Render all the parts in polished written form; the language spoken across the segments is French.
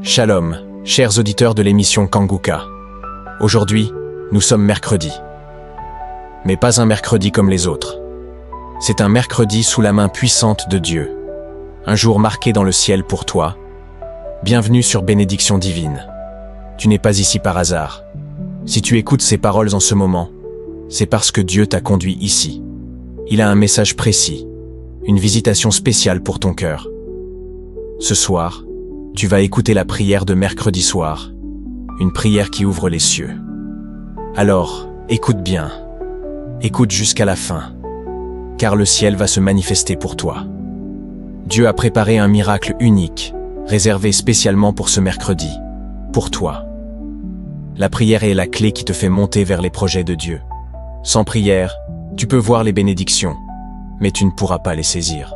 Shalom, chers auditeurs de l'émission Kanguka. Aujourd'hui, nous sommes mercredi. Mais pas un mercredi comme les autres. C'est un mercredi sous la main puissante de Dieu. Un jour marqué dans le ciel pour toi. Bienvenue sur Bénédiction Divine. Tu n'es pas ici par hasard. Si tu écoutes ces paroles en ce moment, c'est parce que Dieu t'a conduit ici. Il a un message précis, une visitation spéciale pour ton cœur. Ce soir, tu vas écouter la prière de mercredi soir, une prière qui ouvre les cieux. Alors, écoute bien, écoute jusqu'à la fin, car le ciel va se manifester pour toi. Dieu a préparé un miracle unique, réservé spécialement pour ce mercredi, pour toi. La prière est la clé qui te fait monter vers les projets de Dieu. Sans prière, tu peux voir les bénédictions, mais tu ne pourras pas les saisir.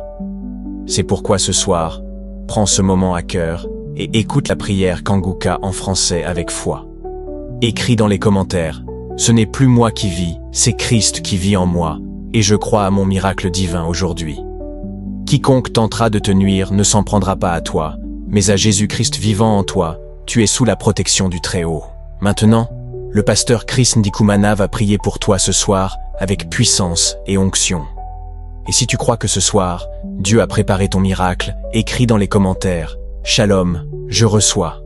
C'est pourquoi ce soir, prends ce moment à cœur et écoute la prière Kanguka en français avec foi. Écris dans les commentaires, ce n'est plus moi qui vis, c'est Christ qui vit en moi, et je crois à mon miracle divin aujourd'hui. Quiconque tentera de te nuire ne s'en prendra pas à toi, mais à Jésus-Christ vivant en toi, tu es sous la protection du Très-Haut. Maintenant, le pasteur Chris Ndikumana va prier pour toi ce soir avec puissance et onction. Et si tu crois que ce soir, Dieu a préparé ton miracle, écris dans les commentaires « Shalom, je reçois ».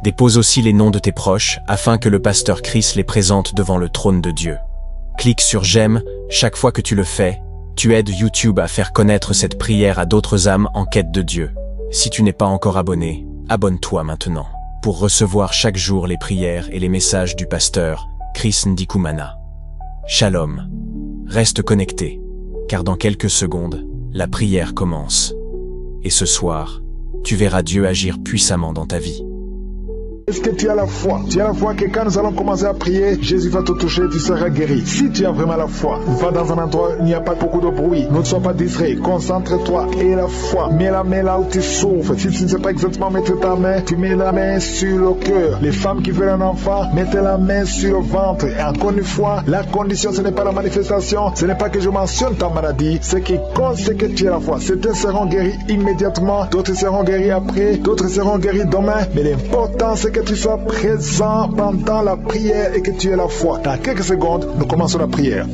Dépose aussi les noms de tes proches afin que le pasteur Chris les présente devant le trône de Dieu. Clique sur « J'aime » chaque fois que tu le fais. Tu aides YouTube à faire connaître cette prière à d'autres âmes en quête de Dieu. Si tu n'es pas encore abonné, abonne-toi maintenant pour recevoir chaque jour les prières et les messages du pasteur Chris Ndikumana. Shalom. Reste connecté, car dans quelques secondes, la prière commence. Et ce soir, tu verras Dieu agir puissamment dans ta vie. Est-ce que tu as la foi? Tu as la foi que quand nous allons commencer à prier, Jésus va te toucher, tu seras guéri. Si tu as vraiment la foi, va dans un endroit où il n'y a pas beaucoup de bruit. Ne sois pas distrait. Concentre-toi et la foi. Mets la main là où tu souffres. Si tu ne sais pas exactement mettre ta main, tu mets la main sur le cœur. Les femmes qui veulent un enfant, mettez la main sur le ventre. Et encore une fois, la condition, ce n'est pas la manifestation. Ce n'est pas que je mentionne ta maladie. Ce qui compte, c'est que tu as la foi. Certains seront guéris immédiatement. D'autres seront guéris après. D'autres seront guéris demain. Mais l'important, c'est que tu sois présent pendant la prière et que tu aies la foi. Dans quelques secondes, nous commençons la prière.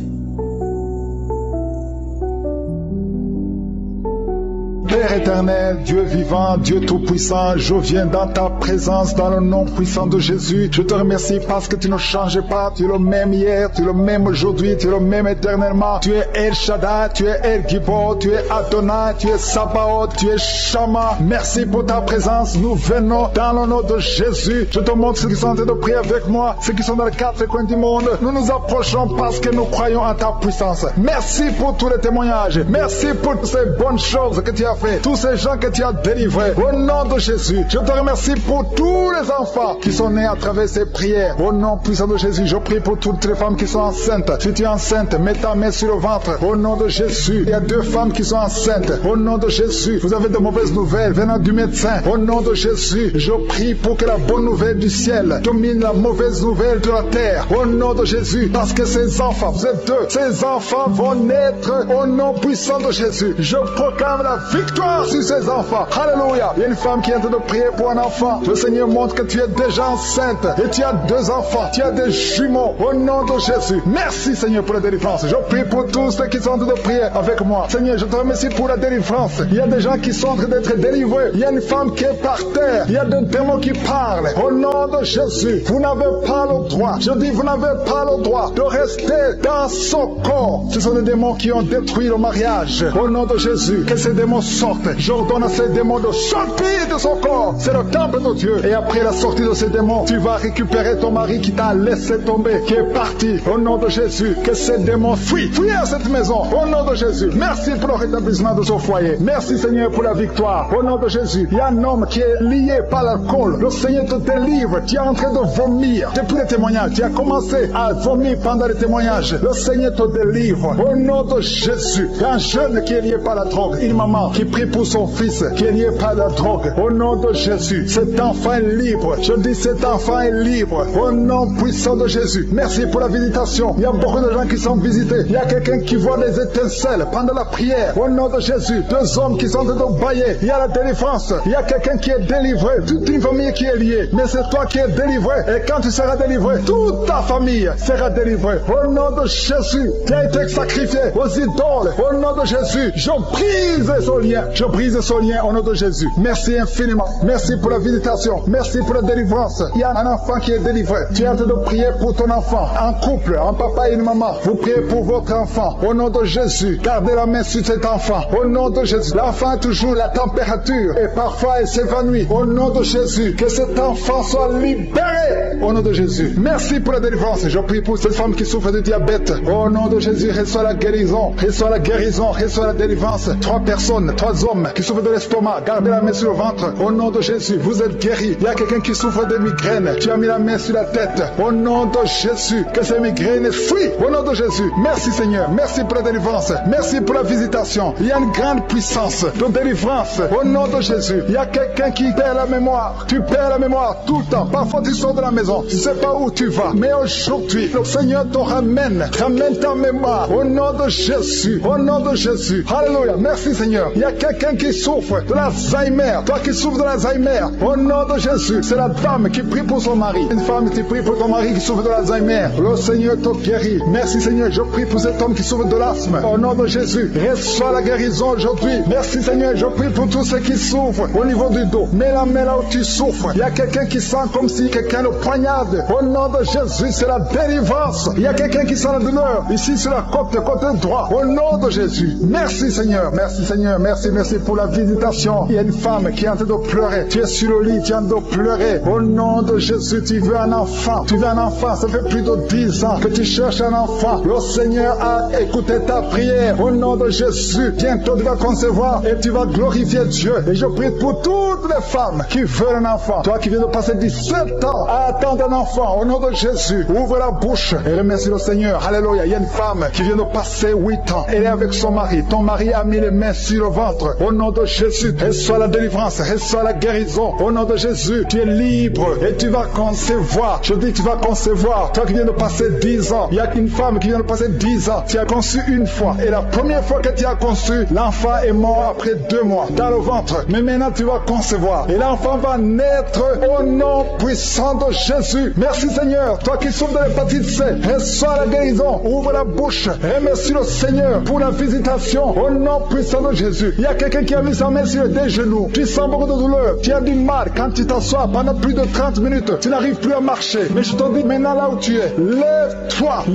Père éternel, Dieu vivant, Dieu tout-puissant, je viens dans ta présence dans le nom puissant de Jésus. Je te remercie parce que tu ne changes pas. Tu es le même hier, tu es le même aujourd'hui, tu es le même éternellement. Tu es El Shaddai, tu es El Gibor, tu es Adonai, tu es Sabaoth, tu es Shama. Merci pour ta présence. Nous venons dans le nom de Jésus. Je te montre ceux qui sont en train de prier avec moi, ceux qui sont dans les quatre coins du monde. Nous nous approchons parce que nous croyons en ta puissance. Merci pour tous les témoignages. Merci pour toutes ces bonnes choses que tu as fait. Tous ces gens que tu as délivrés, au nom de Jésus, je te remercie pour tous les enfants qui sont nés à travers ces prières. Au nom puissant de Jésus, je prie pour toutes les femmes qui sont enceintes. Si tu es enceinte, mets ta main sur le ventre. Au nom de Jésus, il y a 2 femmes qui sont enceintes. Au nom de Jésus, vous avez de mauvaises nouvelles venant du médecin. Au nom de Jésus, je prie pour que la bonne nouvelle du ciel domine la mauvaise nouvelle de la terre. Au nom de Jésus, parce que ces enfants, vous êtes 2, ces enfants vont naître au nom puissant de Jésus. Je proclame la victoire sur ces enfants. Alléluia. Il y a une femme qui est en train de prier pour un enfant. Le Seigneur montre que tu es déjà enceinte et tu as 2 enfants. Tu as des jumeaux. Au nom de Jésus. Merci Seigneur pour la délivrance. Je prie pour tous ceux qui sont en train de prier avec moi. Seigneur, je te remercie pour la délivrance. Il y a des gens qui sont en train d'être délivrés. Il y a une femme qui est par terre. Il y a des démons qui parlent. Au nom de Jésus. Vous n'avez pas le droit. Je dis, vous n'avez pas le droit de rester dans son corps. Ce sont des démons qui ont détruit le mariage. Au nom de Jésus. Que ces démons sortent. J'ordonne à ces démons de sortir de son corps. C'est le temple de Dieu. Et après la sortie de ces démons, tu vas récupérer ton mari qui t'a laissé tomber, qui est parti. Au nom de Jésus, que ces démons fuient. Fuis à cette maison. Au nom de Jésus. Merci pour le rétablissement de son foyer. Merci Seigneur pour la victoire. Au nom de Jésus. Il y a un homme qui est lié par l'alcool. Le Seigneur te délivre. Tu es en train de vomir. Depuis les témoignages, tu as commencé à vomir pendant les témoignages. Le Seigneur te délivre. Au nom de Jésus. Il y a un jeune qui est lié par la drogue. Une maman qui prie prie pour son fils qui est lié par la drogue. Au nom de Jésus, cet enfant est libre. Je dis cet enfant est libre. Au nom puissant de Jésus. Merci pour la visitation. Il y a beaucoup de gens qui sont visités. Il y a quelqu'un qui voit des étincelles pendant la prière. Au nom de Jésus, 2 hommes qui sont en train de bailler. Il y a la délivrance. Il y a quelqu'un qui est délivré. Toute une famille qui est liée. Mais c'est toi qui es délivré. Et quand tu seras délivré, toute ta famille sera délivrée. Au nom de Jésus, qui a été sacrifié aux idoles. Au nom de Jésus, je brise ce lien. Je brise ce lien au nom de Jésus. Merci infiniment. Merci pour la visitation. Merci pour la délivrance. Il y a un enfant qui est délivré. Tu es en train de prier pour ton enfant. Un couple, un papa et une maman. Vous priez pour votre enfant. Au nom de Jésus, gardez la main sur cet enfant. Au nom de Jésus, l'enfant a toujours la température et parfois il s'évanouit. Au nom de Jésus, que cet enfant soit libéré. Au nom de Jésus. Merci pour la délivrance. Je prie pour cette femme qui souffre de diabète. Au nom de Jésus, reçois la guérison. Reçois la guérison. Reçois la délivrance. 3 personnes, 3 hommes qui souffrent de l'estomac. Gardez la main sur le ventre. Au nom de Jésus, vous êtes guéris. Il y a quelqu'un qui souffre de migraine. Tu as mis la main sur la tête. Au nom de Jésus, que ces migraines fuient. Au nom de Jésus. Merci Seigneur. Merci pour la délivrance. Merci pour la visitation. Il y a une grande puissance de délivrance. Au nom de Jésus. Il y a quelqu'un qui perd la mémoire. Tu perds la mémoire tout le temps. Parfois tu sors de la maison. Tu ne sais pas où tu vas. Mais aujourd'hui, le Seigneur te ramène. Ramène ta mémoire. Au nom de Jésus. Au nom de Jésus. Alléluia. Merci Seigneur. Il y a quelqu'un qui souffre de l'Alzheimer. Toi qui souffres de l'Alzheimer. Au nom de Jésus. C'est la dame qui prie pour son mari. Une femme qui prie pour ton mari qui souffre de l'Alzheimer. Le Seigneur te guérit. Merci Seigneur. Je prie pour cet homme qui souffre de l'asthme. Au nom de Jésus. Reçois la guérison aujourd'hui. Merci Seigneur. Je prie pour tous ceux qui souffrent au niveau du dos. Mets la main là où tu souffres. Il y a quelqu'un qui sent comme si quelqu'un le poignarde. Au nom de Jésus, c'est la délivrance. Il y a quelqu'un qui sent la douleur ici sur la côté droit. Au nom de Jésus. Merci Seigneur. Merci Seigneur. Merci pour la visitation. Il y a une femme qui est en train de pleurer. Tu es sur le lit, tu es en train de pleurer. Au nom de Jésus, tu veux un enfant. Tu veux un enfant. Ça fait plus de 10 ans que tu cherches un enfant. Le Seigneur a écouté ta prière. Au nom de Jésus, bientôt tu vas concevoir et tu vas glorifier Dieu. Et je prie pour toutes les femmes qui veulent un enfant. Toi qui viens de passer 17 ans à attendre un enfant. Au nom de Jésus, ouvre la bouche et remercie le Seigneur. Alléluia. Il y a une femme qui vient de passer 8 ans. Elle est avec son mari. Ton mari a mis les mains sur le ventre. Au nom de Jésus, reçois la délivrance, reçois la guérison. Au nom de Jésus, tu es libre et tu vas concevoir. Je dis tu vas concevoir. Toi qui viens de passer 10 ans, il y a une femme qui vient de passer 10 ans. Tu as conçu une fois. Et la première fois que tu as conçu, l'enfant est mort après 2 mois dans le ventre. Mais maintenant tu vas concevoir. Et l'enfant va naître au nom puissant de Jésus. Merci Seigneur. Toi qui souffres de l'hépatite C, reçois la guérison. Ouvre la bouche. Remercie le Seigneur pour la visitation. Au nom puissant de Jésus. Il y a quelqu'un qui a mis sa main sur tes genoux. Tu sens beaucoup de douleur. Tu as du mal quand tu t'assois pendant plus de 30 minutes. Tu n'arrives plus à marcher. Mais je te dis maintenant là où tu es, lève-toi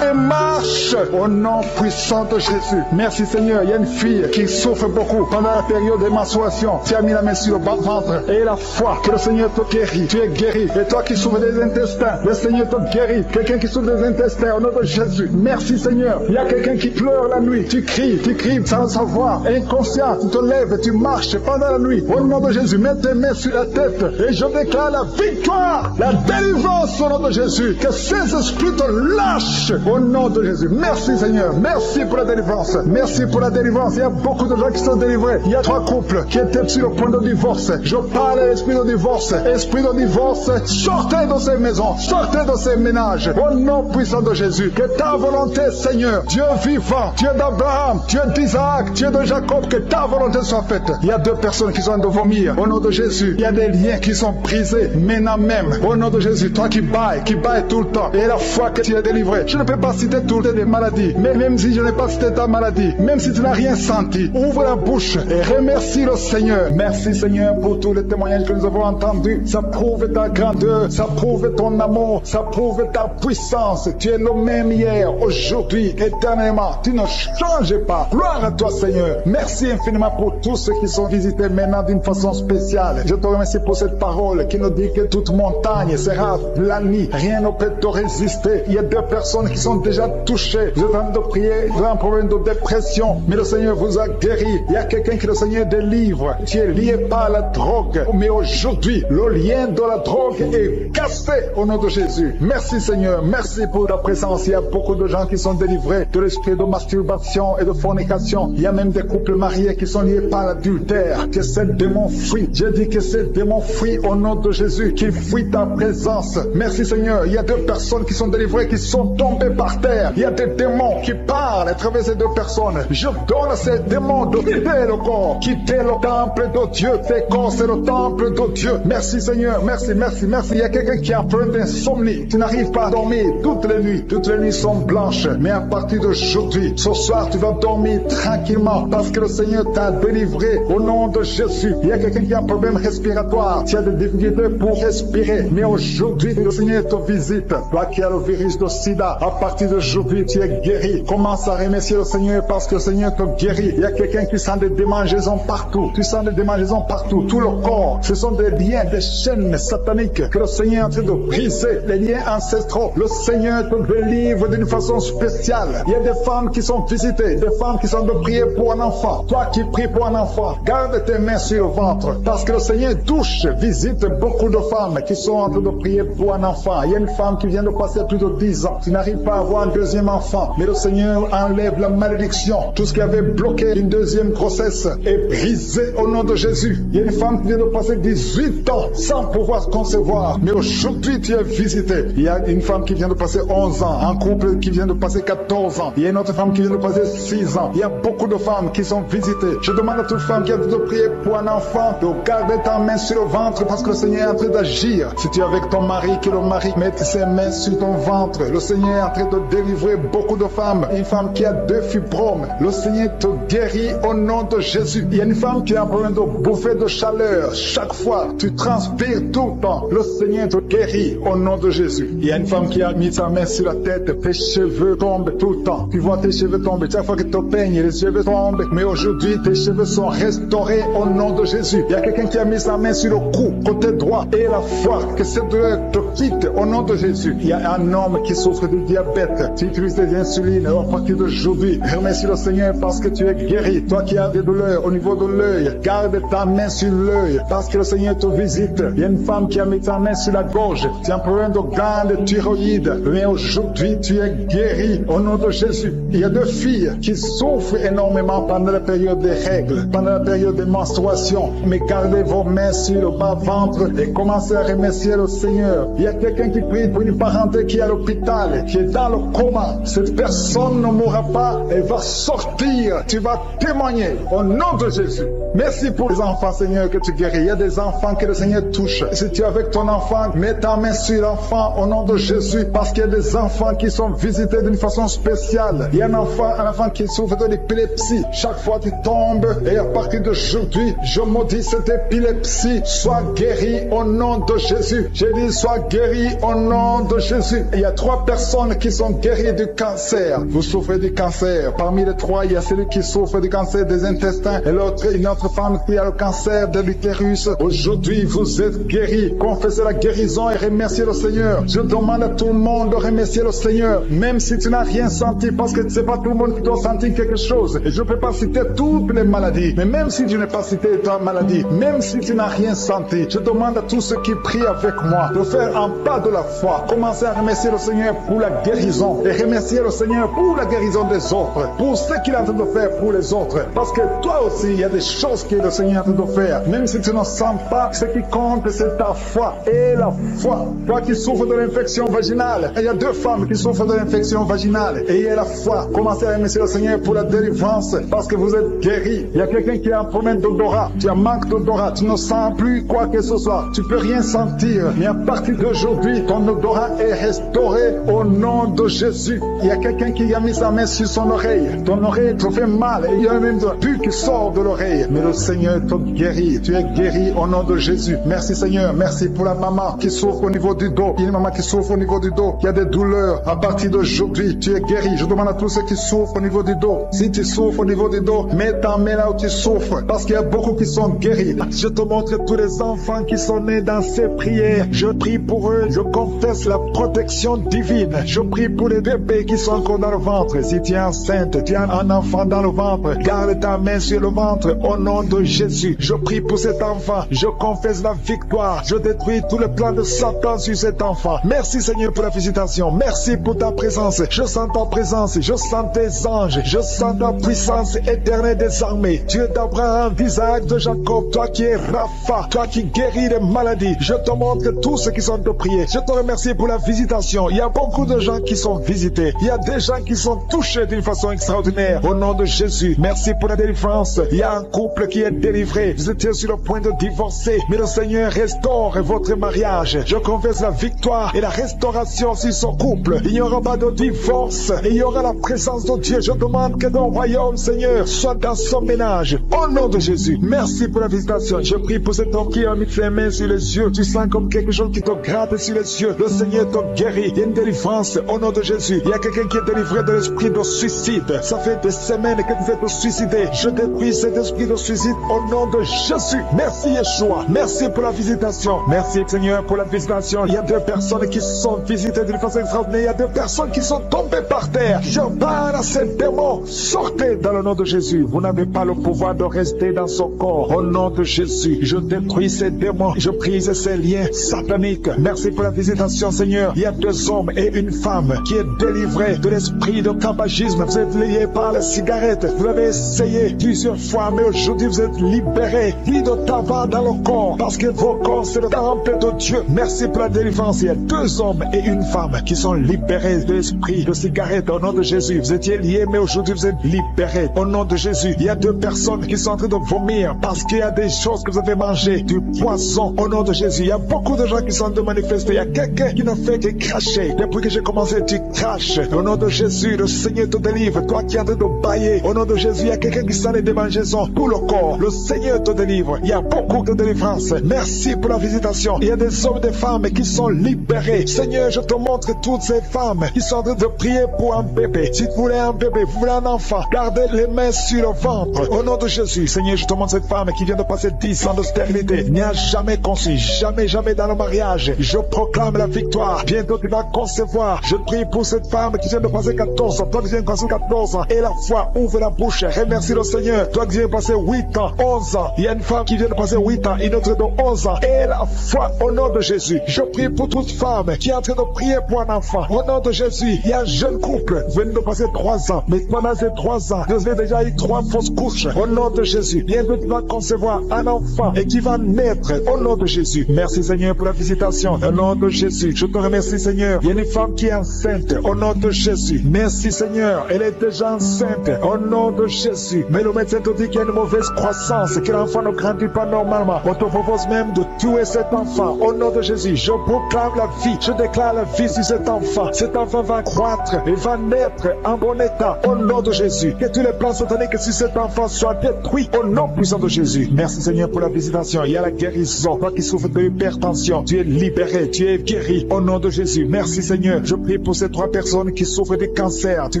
et marche au nom puissant de Jésus. Merci Seigneur. Il y a une fille qui souffre beaucoup pendant la période de menstruation. Tu as mis la main sur le ventre et la foi que le Seigneur te guérit. Tu es guéri. Et toi qui souffres des intestins, le Seigneur te guérit. Quelqu'un qui souffre des intestins au nom de Jésus. Merci Seigneur. Il y a quelqu'un qui pleure la nuit. Tu cries sans le savoir. Inconscient, tu te lèves et tu marches pendant la nuit. Au nom de Jésus, mets tes mains sur la tête et je déclare la victoire, la délivrance au nom de Jésus. Que ces esprits te lâchent au nom de Jésus. Merci Seigneur. Merci pour la délivrance. Merci pour la délivrance. Il y a beaucoup de gens qui sont délivrés. Il y a 3 couples qui étaient sur le point de divorce. Je parle à l'esprit de divorce. Esprit de divorce, sortez de ces maisons. Sortez de ces ménages. Au nom puissant de Jésus. Que ta volonté, Seigneur, Dieu vivant, Dieu d'Abraham, Dieu d'Isaac, Dieu de Jacob, que ta volonté soit faite. Il y a 2 personnes qui sont en train de vomir. Au nom de Jésus, il y a des liens qui sont brisés maintenant même. Au nom de Jésus, toi qui bailles tout le temps. Et la foi que tu es délivré. Je ne peux pas citer toutes les maladies. Mais même si je n'ai pas cité ta maladie, même si tu n'as rien senti, ouvre la bouche et remercie le Seigneur. Merci Seigneur pour tous les témoignages que nous avons entendus. Ça prouve ta grandeur, ça prouve ton amour, ça prouve ta puissance. Tu es le même hier, aujourd'hui, éternellement. Tu ne changes pas. Gloire à toi Seigneur. Merci infiniment pour tous ceux qui sont visités maintenant d'une façon spéciale. Je te remercie pour cette parole qui nous dit que toute montagne sera planie. Rien ne peut te résister. Il y a 2 personnes qui sont déjà touchées. Vous êtes en train de prier, vous avez un problème de dépression, mais le Seigneur vous a guéri. Il y a quelqu'un que le Seigneur délivre. Tu es lié par la drogue. Mais aujourd'hui, le lien de la drogue est cassé au nom de Jésus. Merci Seigneur. Merci pour ta présence. Il y a beaucoup de gens qui sont délivrés de l'esprit de masturbation et de fornication. Il y a même des couples couples mariés qui sont liés par l'adultère, que ces démons fuient. Je dis que ces démons fuient au nom de Jésus, qu'ils fuient ta présence. Merci Seigneur. Il y a 2 personnes qui sont délivrées, qui sont tombées par terre. Il y a des démons qui parlent à travers ces 2 personnes. Je donne à ces démons de quitter le corps, quitter le temple de Dieu. Tes corps, c'est le temple de Dieu. Merci Seigneur. Merci, merci, merci. Il y a quelqu'un qui a un problème d'insomnie. Tu n'arrives pas à dormir toutes les nuits. Toutes les nuits sont blanches. Mais à partir d'aujourd'hui, ce soir, tu vas dormir tranquillement parce que le Seigneur t'a délivré au nom de Jésus. Il y a quelqu'un qui a un problème respiratoire. Tu as des difficultés pour respirer. Mais aujourd'hui, le Seigneur te visite. Toi qui as le virus de sida, à partir d'aujourd'hui, tu es guéri. Commence à remercier le Seigneur parce que le Seigneur te guérit. Il y a quelqu'un qui sent des démangeaisons partout. Tu sens des démangeaisons partout. Tout le corps. Ce sont des liens, des chaînes sataniques que le Seigneur est en train de briser. Les liens ancestraux. Le Seigneur te délivre d'une façon spéciale. Il y a des femmes qui sont visitées. Des femmes qui sont de prier pour un enfant. Toi qui pries pour un enfant, garde tes mains sur le ventre. Parce que le Seigneur touche, visite beaucoup de femmes qui sont en train de prier pour un enfant. Il y a une femme qui vient de passer plus de 10 ans. Tu n'arrives pas à avoir un deuxième enfant. Mais le Seigneur enlève la malédiction. Tout ce qui avait bloqué une deuxième grossesse est brisé au nom de Jésus. Il y a une femme qui vient de passer 18 ans sans pouvoir concevoir. Mais aujourd'hui, tu es visité. Il y a une femme qui vient de passer 11 ans. Un couple qui vient de passer 14 ans. Il y a une autre femme qui vient de passer 6 ans. Il y a beaucoup de femmes qui sont visitées. Je demande à toute femme qui a de prier pour un enfant de garder ta main sur le ventre parce que le Seigneur est en train d'agir. Si tu es avec ton mari, que le mari mette ses mains sur ton ventre. Le Seigneur est en train de délivrer beaucoup de femmes. Une femme qui a 2 fibromes. Le Seigneur te guérit au nom de Jésus. Il y a une femme qui a un problème de bouffée de chaleur. Chaque fois, tu transpires tout le temps. Le Seigneur te guérit au nom de Jésus. Il y a une femme qui a mis sa main sur la tête. Tes cheveux tombent tout le temps. Tu vois tes cheveux tomber. Chaque fois que tu te peignes, les cheveux tombent. Mais aujourd'hui, tes cheveux sont restaurés au nom de Jésus. Il y a quelqu'un qui a mis sa main sur le cou, côté droit, et la foi. Que cette douleur te quitte au nom de Jésus. Il y a un homme qui souffre de diabète. Tu utilises des insulines. À partir d'aujourd'hui, remercie le Seigneur parce que tu es guéri. Toi qui as des douleurs au niveau de l'œil, garde ta main sur l'œil parce que le Seigneur te visite. Il y a une femme qui a mis sa main sur la gorge. Tu as un problème de glande thyroïde. Mais aujourd'hui, tu es guéri au nom de Jésus. Il y a 2 filles qui souffrent énormément pendant la période des règles, pendant la période des menstruations. Mais gardez vos mains sur le bas-ventre et commencez à remercier le Seigneur. Il y a quelqu'un qui prie pour une parenté qui est à l'hôpital, qui est dans le coma. Cette personne ne mourra pas, elle va sortir. Tu vas témoigner au nom de Jésus. Merci pour les enfants, Seigneur, que tu guéris. Il y a des enfants que le Seigneur touche. Si tu es avec ton enfant, mets ta main sur l'enfant au nom de Jésus, parce qu'il y a des enfants qui sont visités d'une façon spéciale. Il y a un enfant qui souffre de l'épilepsie. Chaque fois tu tombes, et à partir d'aujourd'hui, je maudis cette épilepsie. Sois guéri au nom de Jésus. J'ai dit, sois guéri au nom de Jésus. Il y a 3 personnes qui sont guéries du cancer. Vous souffrez du cancer. Parmi les 3, il y a celui qui souffre du cancer des intestins et l'autre, une autre femme qui a le cancer de l'utérus. Aujourd'hui, vous êtes guéris. Confessez la guérison et remerciez le Seigneur. Je demande à tout le monde de remercier le Seigneur, même si tu n'as rien senti, parce que c'est pas tout le monde qui doit sentir quelque chose. Et je ne peux pas citer toutes les maladies, mais même si tu n'as pas cité ta maladie, même si tu n'as rien senti, je demande à tous ceux qui prient avec moi de faire un pas de la foi. Commencez à remercier le Seigneur pour la guérison et remercier le Seigneur pour la guérison des autres, pour ce qu'il est en train de faire pour les autres. Parce que toi aussi, il y a des choses que le Seigneur est en train de faire. Même si tu ne sens pas, ce qui compte, c'est ta foi. Et la foi. Toi qui souffres de l'infection vaginale, il y a 2 femmes qui souffrent de l'infection vaginale. Et il y a la foi. Commencez à remercier le Seigneur pour la délivrance, parce que vous êtes guéris. Il y a quelqu'un qui a un problème d'odorat. Tu as un manque d'odorat. Tu ne sens plus quoi que ce soit. Tu peux rien sentir. Mais à partir d'aujourd'hui, ton odorat est restauré au nom de Jésus. Il y a quelqu'un qui a mis sa main sur son oreille. Ton oreille te fait mal. Et il y a même un pu qui sort de l'oreille. Mais le Seigneur te guérit. Tu es guéri au nom de Jésus. Merci Seigneur. Merci pour la maman qui souffre au niveau du dos. Il y a une maman qui souffre au niveau du dos. Il y a des douleurs. À partir d'aujourd'hui, tu es guéri. Je demande à tous ceux qui souffrent au niveau du dos. Si tu souffres au niveau du dos, mets ta main là où tu souffres. Parce qu'il y a beaucoup qui sont guéris. Je te montre tous les enfants qui sont nés dans ces prières. Je prie pour eux. Je confesse la protection divine. Je prie pour les bébés qui sont encore dans le ventre. Si tu es enceinte, tu as un enfant dans le ventre, garde ta main sur le ventre au nom nom de Jésus. Je prie pour cet enfant. Je confesse la victoire. Je détruis tout le plan de Satan sur cet enfant. Merci Seigneur pour la visitation. Merci pour ta présence. Je sens ta présence. Je sens tes anges. Je sens ta puissance éternelle des armées. Dieu d'Abraham, d'Isaac, de Jacob. Toi qui es Rapha. Toi qui guéris les maladies. Je te montre tous ceux qui sont de prier. Je te remercie pour la visitation. Il y a beaucoup de gens qui sont visités. Il y a des gens qui sont touchés d'une façon extraordinaire. Au nom de Jésus, merci pour la délivrance. Il y a un couple qui est délivré. Vous étiez sur le point de divorcer, mais le Seigneur restaure votre mariage. Je confesse la victoire et la restauration sur son couple. Il n'y aura pas de divorce et il y aura la présence de Dieu. Je demande que ton royaume, Seigneur, soit dans son ménage. Au nom de Jésus, merci pour la visitation. Je prie pour cet homme qui a mis ses mains sur les yeux. Tu sens comme quelque chose qui te gratte sur les yeux. Le Seigneur te guérit. Il y a une délivrance au nom de Jésus. Il y a quelqu'un qui est délivré de l'esprit de suicide. Ça fait des semaines que vous êtes te suicider. Je détruis cet esprit de suicide au nom de Jésus. Merci Yeshua. Merci pour la visitation. Merci Seigneur pour la visitation. Il y a deux personnes qui sont visitées d'une façon extraordinaire. Il y a deux personnes qui sont tombées par terre. Je parle à ces démons. Sortez dans le nom de Jésus. Vous n'avez pas le pouvoir de rester dans son corps. Au nom de Jésus, je détruis ces démons. Je brise ces liens sataniques. Merci pour la visitation Seigneur. Il y a deux hommes et une femme qui est délivrée de l'esprit de tabagisme. Vous êtes liés par la cigarette. Vous avez essayé plusieurs fois, mais aujourd'hui vous êtes libérés. Plus de tabac dans le corps, parce que vos corps c'est le temple de Dieu. Merci pour la délivrance. Il y a deux hommes et une femme qui sont libérés de l'esprit de cigarette. Au nom de Jésus, vous étiez liés, mais aujourd'hui vous êtes libérés. Au nom de Jésus, il y a deux personnes qui sont en train de vomir parce qu'il y a des choses que vous avez mangées, du poison. Au nom de Jésus, il y a beaucoup de gens qui sont en train de manifester. Il y a quelqu'un qui ne fait que cracher. Depuis que j'ai commencé, tu craches. Au nom de Jésus, le Seigneur te délivre. Toi qui es en train de bailler, au nom de Jésus, il y a quelqu'un qui sent les démangeaisons pour le corps. Le Seigneur te délivre. Il y a beaucoup de délivrance. Merci pour la visitation. Il y a des hommes et des femmes qui sont libérés. Seigneur, je te montre toutes ces femmes qui sont en train de prier pour un bébé. Si vous voulez un bébé, vous voulez un enfant, gardez les mains sur le ventre. Au nom de Jésus, Seigneur, je te montre cette femme qui vient de passer 10 ans de stérilité. N'y a jamais conçu, jamais dans le mariage. Je proclame la victoire. Bientôt tu vas concevoir. Je prie pour cette femme qui vient de passer 14 ans. Toi qui viens de passer 14 ans. Et la foi, ouvre la bouche. Remercie le Seigneur. Toi qui viens de passer 8 ans, 11 ans. Il y a une femme qui vient de passer 8 ans, une autre de 11 ans. Et la foi, au nom de Jésus. Je prie pour toute femme qui est en train de prier pour un enfant. Au nom de Jésus, il y a un jeune couple qui vient de passer 3 ans. Mais pendant ces 3 ans, vous avez déjà eu 3 fausses couches. Au nom de Jésus, bientôt tu vas concevoir un enfant et qui va naître. Au nom de Jésus. Merci Seigneur pour la visitation. Au nom de Jésus, je te remercie Seigneur. Il y a une femme qui est enceinte. Au nom de Jésus. Merci Seigneur. Elle est déjà enceinte. Au nom de Jésus. Mais le médecin te dit qu'il y a une mauvaise croissance, que l'enfant ne grandit pas normalement. On te propose même de tuer cet enfant. Au nom de Jésus, je proclame la vie. Je déclare la vie sur cet enfant. Cet enfant va croître et va naître en bon état. Au nom de Jésus. Que tous les plans sataniques sur cet enfant soient détruits. Au nom puissant de Jésus. Merci Seigneur pour la visitation. Il y a la guérison. Toi qui souffres de l'hypertension, tu es libéré, tu es guéri. Au nom de Jésus. Merci Seigneur. Je prie pour ces 3 personnes qui souffrent du cancer. Tu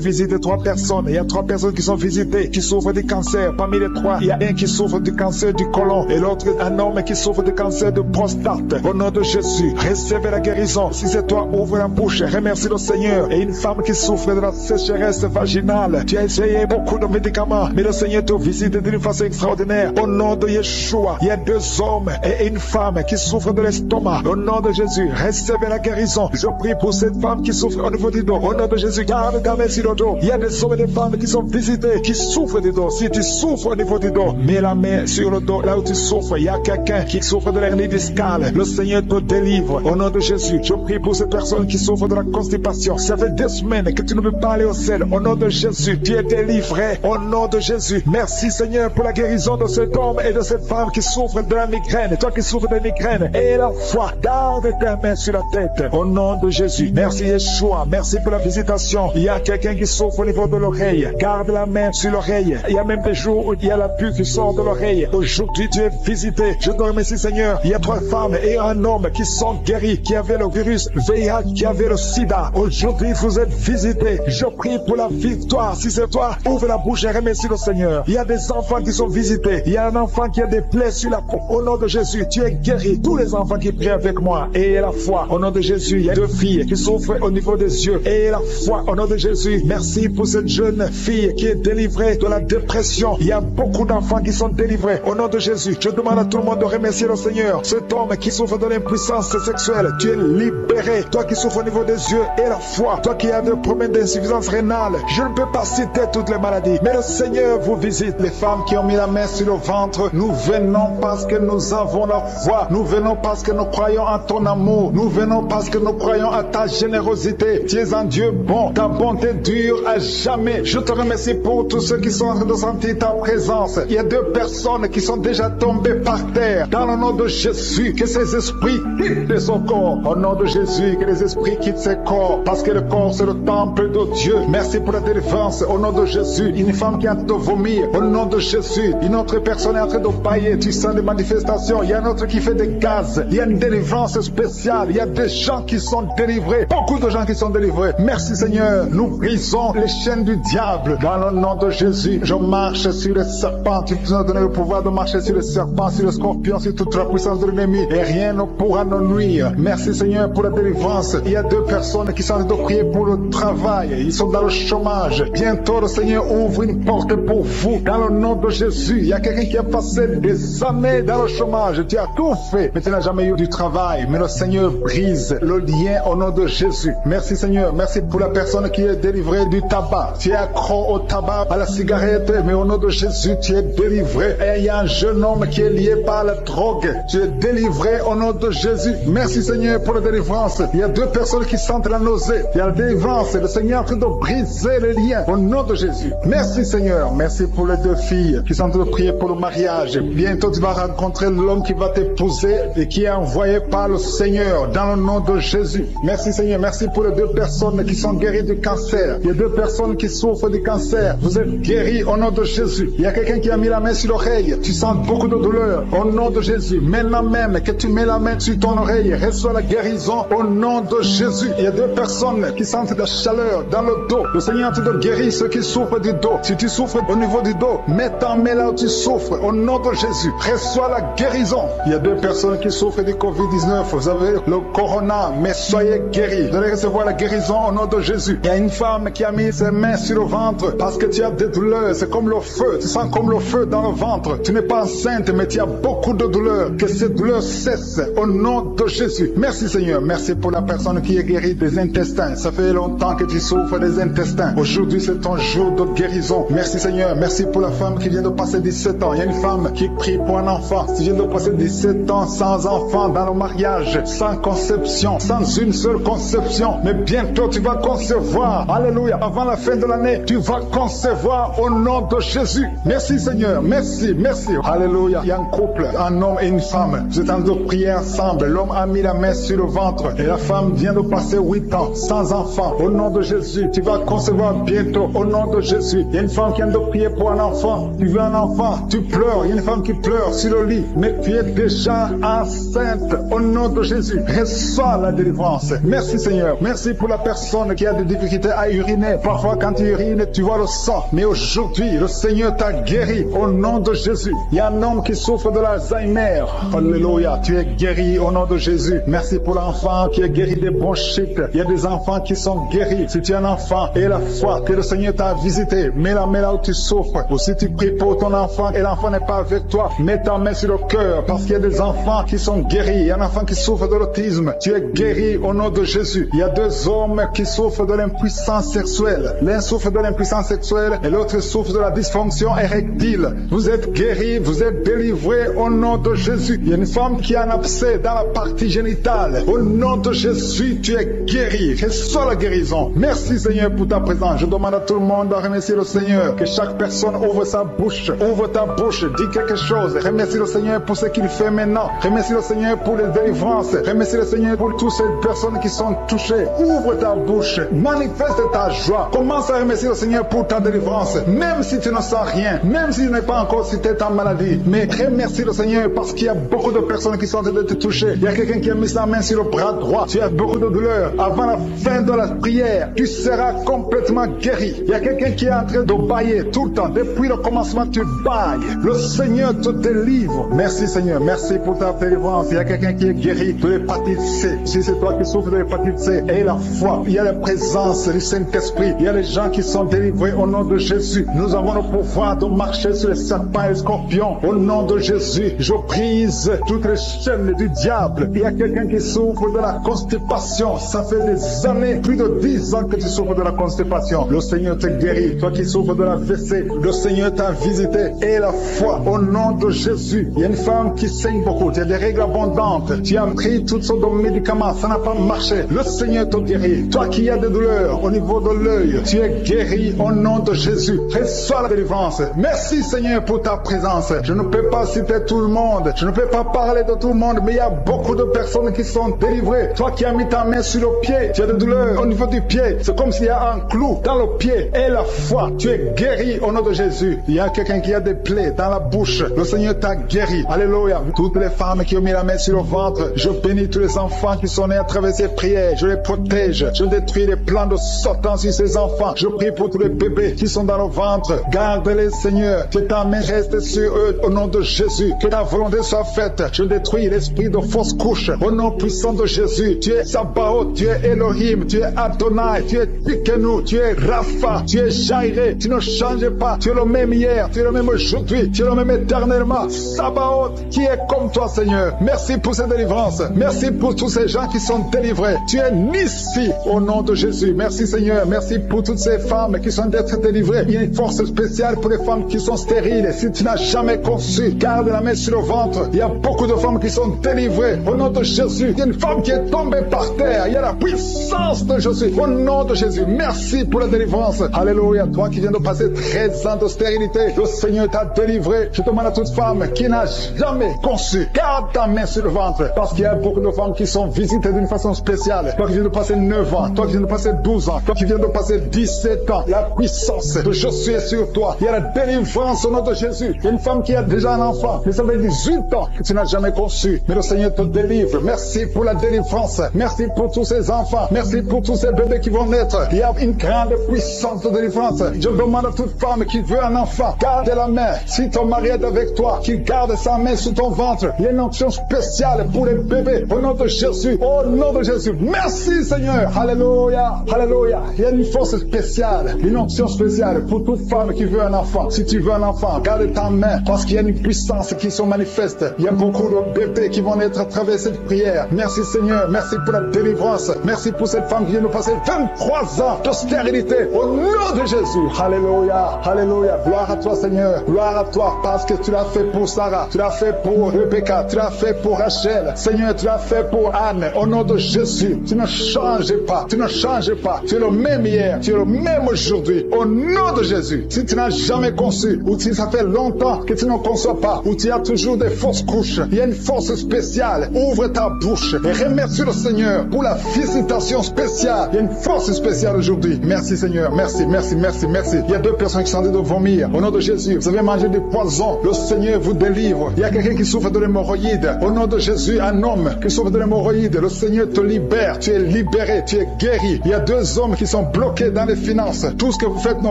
visites 3 personnes. Il y a 3 personnes qui sont visitées, qui souffrent du cancer. Parmi les 3, il y a un qui souffre du cancer du côlon et l'autre un homme qui souffre du cancer de prostate. Au nom de Jésus, recevez la guérison. Si c'est toi, ouvre la bouche. Remercie le Seigneur. Et une femme qui souffre de la sécheresse vaginale. Tu as essayé beaucoup de médicaments, mais le Seigneur te visite d'une façon extraordinaire. Au nom de Yeshua, il y a 2 hommes et une femme qui souffrent de l'estomac. Au nom de Jésus, recevez la guérison. Je prie pour cette femme qui souffre au niveau du dos. Au nom de Jésus, garde ta main sur le dos. Il y a des hommes et des femmes qui sont visités, qui souffrent du dos. Si tu souffres au niveau du dos, mets la main sur le dos, là où tu souffres. Il y a quelqu'un qui souffre de l'hernie discale. Le Seigneur te délivre. Au nom de Jésus, je prie pour cette personne qui souffre de la constipation. Ça fait 2 semaines que tu ne peux pas aller au ciel. Au nom de Jésus, tu es délivré. Au nom de Jésus, merci Seigneur pour la guérison de cet homme et de cette femme qui souffre de la migraine. Toi qui souffres de migraine, et la foi, garde tes mains sur la tête. Au nom de Jésus, merci Yeshua. Merci pour la visitation. Il y a quelqu'un qui souffre au niveau de l'oreille. Garde la main sur l'oreille. Il y a même des jours où il y a la pus qui sort de l'oreille. Aujourd'hui, tu es visité. Je te remercie Seigneur. Il y a 3 femmes et un homme qui sont guéris, qui avaient le virus VIH, qui avaient le sida. Aujourd'hui, vous êtes visités. Je prie pour la victoire. Si c'est toi, ouvre la bouche et remercie le Seigneur. Il y a des enfants qui sont visités. Il y a un enfant qui a des plaies sur la peau. Au nom de Jésus, tu es guéri. Tous les enfants qui prient avec moi, et la foi. Au nom de Jésus, il y a 2 filles qui souffrent au niveau des yeux, et la foi. Au nom de Jésus, merci pour cette jeune fille qui est délivrée de la dépression. Il y a beaucoup d'enfants enfants qui sont délivrés. Au nom de Jésus, je demande à tout le monde de remercier le Seigneur. Cet homme qui souffre de l'impuissance sexuelle, tu es libéré. Toi qui souffres au niveau des yeux et la foi, toi qui as des problèmes d'insuffisance rénale, je ne peux pas citer toutes les maladies, mais le Seigneur vous visite. Les femmes qui ont mis la main sur le ventre, nous venons parce que nous avons la foi. Nous venons parce que nous croyons en ton amour. Nous venons parce que nous croyons à ta générosité. Tu es un Dieu bon. Ta bonté dure à jamais. Je te remercie pour tous ceux qui sont en train de sentir ta présence. Il y a 2 personnes qui sont déjà tombées par terre. Dans le nom de Jésus, que ces esprits quittent de son corps. Au nom de Jésus, que les esprits quittent ses corps. Parce que le corps, c'est le temple de Dieu. Merci pour la délivrance. Au nom de Jésus, une femme qui est en train de vomir. Au nom de Jésus, une autre personne est en train de bailler. Tu sens des manifestations. Il y a un autre qui fait des gaz. Il y a une délivrance spéciale. Il y a des gens qui sont délivrés. Beaucoup de gens qui sont délivrés. Merci Seigneur. Nous brisons les chaînes du diable. Dans le nom de Jésus, je marche sur les serpents. Tu nous as donné le pouvoir de marcher sur les serpents, sur les scorpions, sur toute la puissance de l'ennemi. Et rien ne pourra nous nuire. Merci Seigneur pour la délivrance. Il y a 2 personnes qui sont en train de prier pour le travail. Ils sont dans le chômage. Bientôt le Seigneur ouvre une porte pour vous. Dans le nom de Jésus, il y a quelqu'un qui a passé des années dans le chômage. Tu as tout fait, mais tu n'as jamais eu du travail. Mais le Seigneur brise le lien au nom de Jésus. Merci Seigneur. Merci pour la personne qui est délivrée du tabac. Tu es accro au tabac, à la cigarette, mais au nom de Jésus, tu es délivré. Et il y a un jeune homme qui est lié par la drogue. Tu es délivré au nom de Jésus. Merci Seigneur pour la délivrance. Il y a 2 personnes qui sentent la nausée. Il y a la délivrance. Le Seigneur est en train de briser les liens au nom de Jésus. Merci Seigneur. Merci pour les 2 filles qui sont en train de prier pour le mariage. Bientôt tu vas rencontrer l'homme qui va t'épouser et qui est envoyé par le Seigneur dans le nom de Jésus. Merci Seigneur. Merci pour les 2 personnes qui sont guéries du cancer. Il y a 2 personnes qui souffrent du cancer. Vous êtes guéris au nom de Jésus. Il y a quelqu'un qui a mis la main sur l'oreille. Tu sens beaucoup de douleur au nom de Jésus. Maintenant même que tu mets la main sur ton oreille, reçois la guérison au nom de Jésus. Il y a 2 personnes qui sentent de la chaleur dans le dos. Le Seigneur te guérit ceux qui souffrent du dos. Si tu souffres au niveau du dos, mets ta main là où tu souffres au nom de Jésus. Reçois la guérison. Il y a 2 personnes qui souffrent du Covid-19. Vous avez le corona, mais soyez guéris. Vous allez recevoir la guérison au nom de Jésus. Il y a une femme qui a mis ses mains sur le ventre parce que tu as des douleurs. C'est comme le feu. Tu sens comme le feu dans le ventre. Tu n'es pas enceinte, mais tu as beaucoup de douleurs. Que ces douleurs cessent au nom de Jésus. Merci Seigneur. Merci pour la personne qui est guérie des intestins. Ça fait longtemps que tu souffres des intestins. Aujourd'hui, c'est ton jour de guérison. Merci Seigneur. Merci pour la femme qui vient de passer 17 ans. Il y a une femme qui prie pour un enfant. Tu viens de passer 17 ans sans enfant dans le mariage, sans conception, sans une seule conception. Mais bientôt, tu vas concevoir. Alléluia. Avant la fin de l'année, tu vas concevoir au nom de Jésus. Merci Seigneur. Merci, merci. Alléluia. Il y a un couple, un homme et une femme. Vous êtes en train de prier ensemble. L'homme a mis la main sur le ventre et la femme vient de passer 8 ans sans enfant. Au nom de Jésus, tu vas concevoir bientôt. Au nom de Jésus. Il y a une femme qui vient de prier pour un enfant. Tu veux un enfant, tu pleures. Il y a une femme qui pleure sur le lit, mais tu es déjà enceinte. Au nom de Jésus, reçois la délivrance. Merci Seigneur. Merci pour la personne qui a des difficultés à uriner. Parfois quand tu urines, tu vois le sang. Mais aujourd'hui, le Seigneur t'a guéri. Au nom de Jésus. Il y a un homme qui souffre de l'Alzheimer. Alléluia. Tu es guéri au nom de Jésus. Merci pour l'enfant qui est guéri des bronchites. Il y a des enfants qui sont guéris. Si tu es un enfant et la foi que le Seigneur t'a visité, mets la main là où tu souffres. Ou si tu pries pour ton enfant et l'enfant n'est pas avec toi, mets ta main sur le cœur parce qu'il y a des enfants qui sont guéris. Il y a un enfant qui souffre de l'autisme. Tu es guéri au nom de Jésus. Il y a 2 hommes qui souffrent de l'impuissance sexuelle. L'un souffre de l'impuissance sexuelle et l'autre souffre de la dysfonction érectile. Vous êtes guéris, vous êtes délivrés au nom de Jésus. Il y a une femme qui a un abcès dans la partie génitale. Au nom de Jésus, tu es guéri. Reçois la guérison. Merci Seigneur pour ta présence. Je demande à tout le monde de remercier le Seigneur. Que chaque personne ouvre sa bouche. Ouvre ta bouche. Dis quelque chose. Remercie le Seigneur pour ce qu'il fait maintenant. Remercie le Seigneur pour les délivrances. Remercie le Seigneur pour toutes ces personnes qui sont touchées. Ouvre ta bouche. Manifeste ta joie. Commence à remercier le Seigneur pour ta délivrance. Même si tu ne sens rien. Même si tu n'es pas encore si tu es en maladie. Mais remercie le Seigneur parce qu'il y a beaucoup de personnes qui sont en train de te toucher. Il y a quelqu'un qui a mis sa main sur le bras droit. Tu as beaucoup de douleur. Avant la fin de la prière, tu seras complètement guéri. Il y a quelqu'un qui est en train de bailler tout le temps. Depuis le commencement, tu bailles. Le Seigneur te délivre. Merci Seigneur. Merci pour ta délivrance. Il y a quelqu'un quelqu'un qui est guéri de l'hépatite C, si c'est toi qui souffres de l'hépatite C, et la foi, il y a la présence du Saint-Esprit, il y a les gens qui sont délivrés au nom de Jésus. Nous avons le pouvoir de marcher sur les serpents et les scorpions. Au nom de Jésus, je brise toutes les chaînes du diable. Il y a quelqu'un qui souffre de la constipation. Ça fait des années, plus de 10 ans que tu souffres de la constipation. Le Seigneur te guérit. Toi qui souffres de la WC, le Seigneur t'a visité. Et la foi, au nom de Jésus. Il y a une femme qui saigne beaucoup. Tu as des règles abondantes. Tu as pris toutes sortes de médicaments. Ça n'a pas marché. Le Seigneur te guérit. Toi qui as des douleurs au niveau de l'œil, tu es guéri au nom de Jésus. Reçois la délivrance. Merci Seigneur pour ta présence. Je ne peux pas citer tout le monde. Je ne peux pas parler de tout le monde, mais il y a beaucoup de personnes qui sont délivrées. Toi qui as mis ta main sur le pied, tu as des douleurs au niveau du pied. C'est comme s'il y a un clou dans le pied. Et la foi, tu es guéri au nom de Jésus. Il y a quelqu'un qui a des plaies dans la bouche. Le Seigneur t'a guéri. Alléluia. Toutes les femmes qui ont mis la main sur le ventre, je bénis tous les enfants qui sont nés à travers ces prières. Je les protège. Je détruis les plans de Satan sur ces enfants. Je prie pour tous les bébés qui sont dans le ventre. Garde-les, Seigneur. Que ta main reste sur eux au nom de Jésus. Que ta volonté soit faite. Je détruis l'esprit de fausse couche au nom puissant de Jésus. Tu es Sabaoth, tu es Elohim, tu es Adonai, tu es Tikenu, tu es Rapha, tu es Jairé. Tu ne changes pas. Tu es le même hier, tu es le même aujourd'hui, tu es le même éternellement. Sabaoth, qui est comme toi, Seigneur. Merci pour cette délivrance. Merci pour tous ces gens qui sont délivrés. Tu es Nissi au nom de Jésus. Merci, Seigneur. Merci pour toutes ces femmes qui sont d'être délivrées. Il y a une force spéciale pour les femmes qui sont stériles. Si tu n'as jamais conçu, garde la main sur le ventre. Il y a beaucoup de femmes qui sont délivrées au nom de Jésus. Il y a une femme qui est tombée par terre. Il y a la puissance de Jésus au nom de Jésus. Merci pour la délivrance. Alléluia. Toi qui viens de passer 13 ans de stérilité, le Seigneur t'a délivré. Je demande à toute femme qui n'a jamais conçu, garde ta main sur le ventre. Parce qu'il y a beaucoup de femmes qui sont visitées d'une façon spéciale. Toi qui viens de passer 9 ans, toi qui viens de passer 12 ans, toi qui viens de passer 17 ans, la puissance de Jésus est sur toi. Il y a la délivrance au nom de Jésus. Il y a une femme qui a déjà un enfant, mais ça fait 18 ans que tu n'as jamais conçu. Mais le Seigneur te délivre. Merci pour la délivrance. Merci pour tous ces enfants. Merci pour tous ces bébés qui vont naître. Il y a une grande puissance de délivrance. Je demande à toute femme qui veut un enfant, garde la main. Si ton mari est avec toi, qu'il garde sa main sous ton ventre. Il y a une onction spéciale pour les bébés. Au nom de Jésus. Au nom de Jésus. Merci Seigneur. Alléluia. Alléluia. Il y a une force spéciale. Une onction spéciale pour toute femme qui veut un enfant. Si tu veux un enfant, garde ta main. Parce qu'il y a une puissance qui se manifeste. Il y a beaucoup de bébés qui vont naître à travers cette prière. Merci Seigneur. Merci pour la délivrance. Merci pour cette femme qui vient de passer 23 ans de stérilité. Au nom de Jésus. Alléluia. Alléluia. Gloire à toi Seigneur. Gloire à toi parce que tu l'as fait pour Sarah. Tu l'as fait pour Rebecca. Tu l'as fait pour Rachel. Seigneur, tu l'as fait pour Anne. Au nom de Jésus. Tu ne changes pas. Tu ne changes pas. Tu es le même hier. Tu es le même aujourd'hui. Au nom de Jésus. Si tu n'as jamais conçu ou si ça fait longtemps que tu ne conçois pas ou tu as toujours des fausses couches, il y a une force spéciale. Ouvre ta bouche et remercie le Seigneur pour la visitation spéciale. Il y a une force spéciale aujourd'hui. Merci Seigneur. Merci, merci, merci, merci. Il y a 2 personnes qui sont en train de vomir. Au nom de Jésus, vous avez mangé du poison. Le Seigneur vous délivre. Il y a quelqu'un qui souffre de l'hémorroïde. Au nom de Jésus, un homme qui souffre de l'hémorroïde. Le Seigneur te libère. Tu es libéré. Tu es guéri. Il y a 2 hommes qui sont bloqués dans les finances. Tout ce que vous faites ne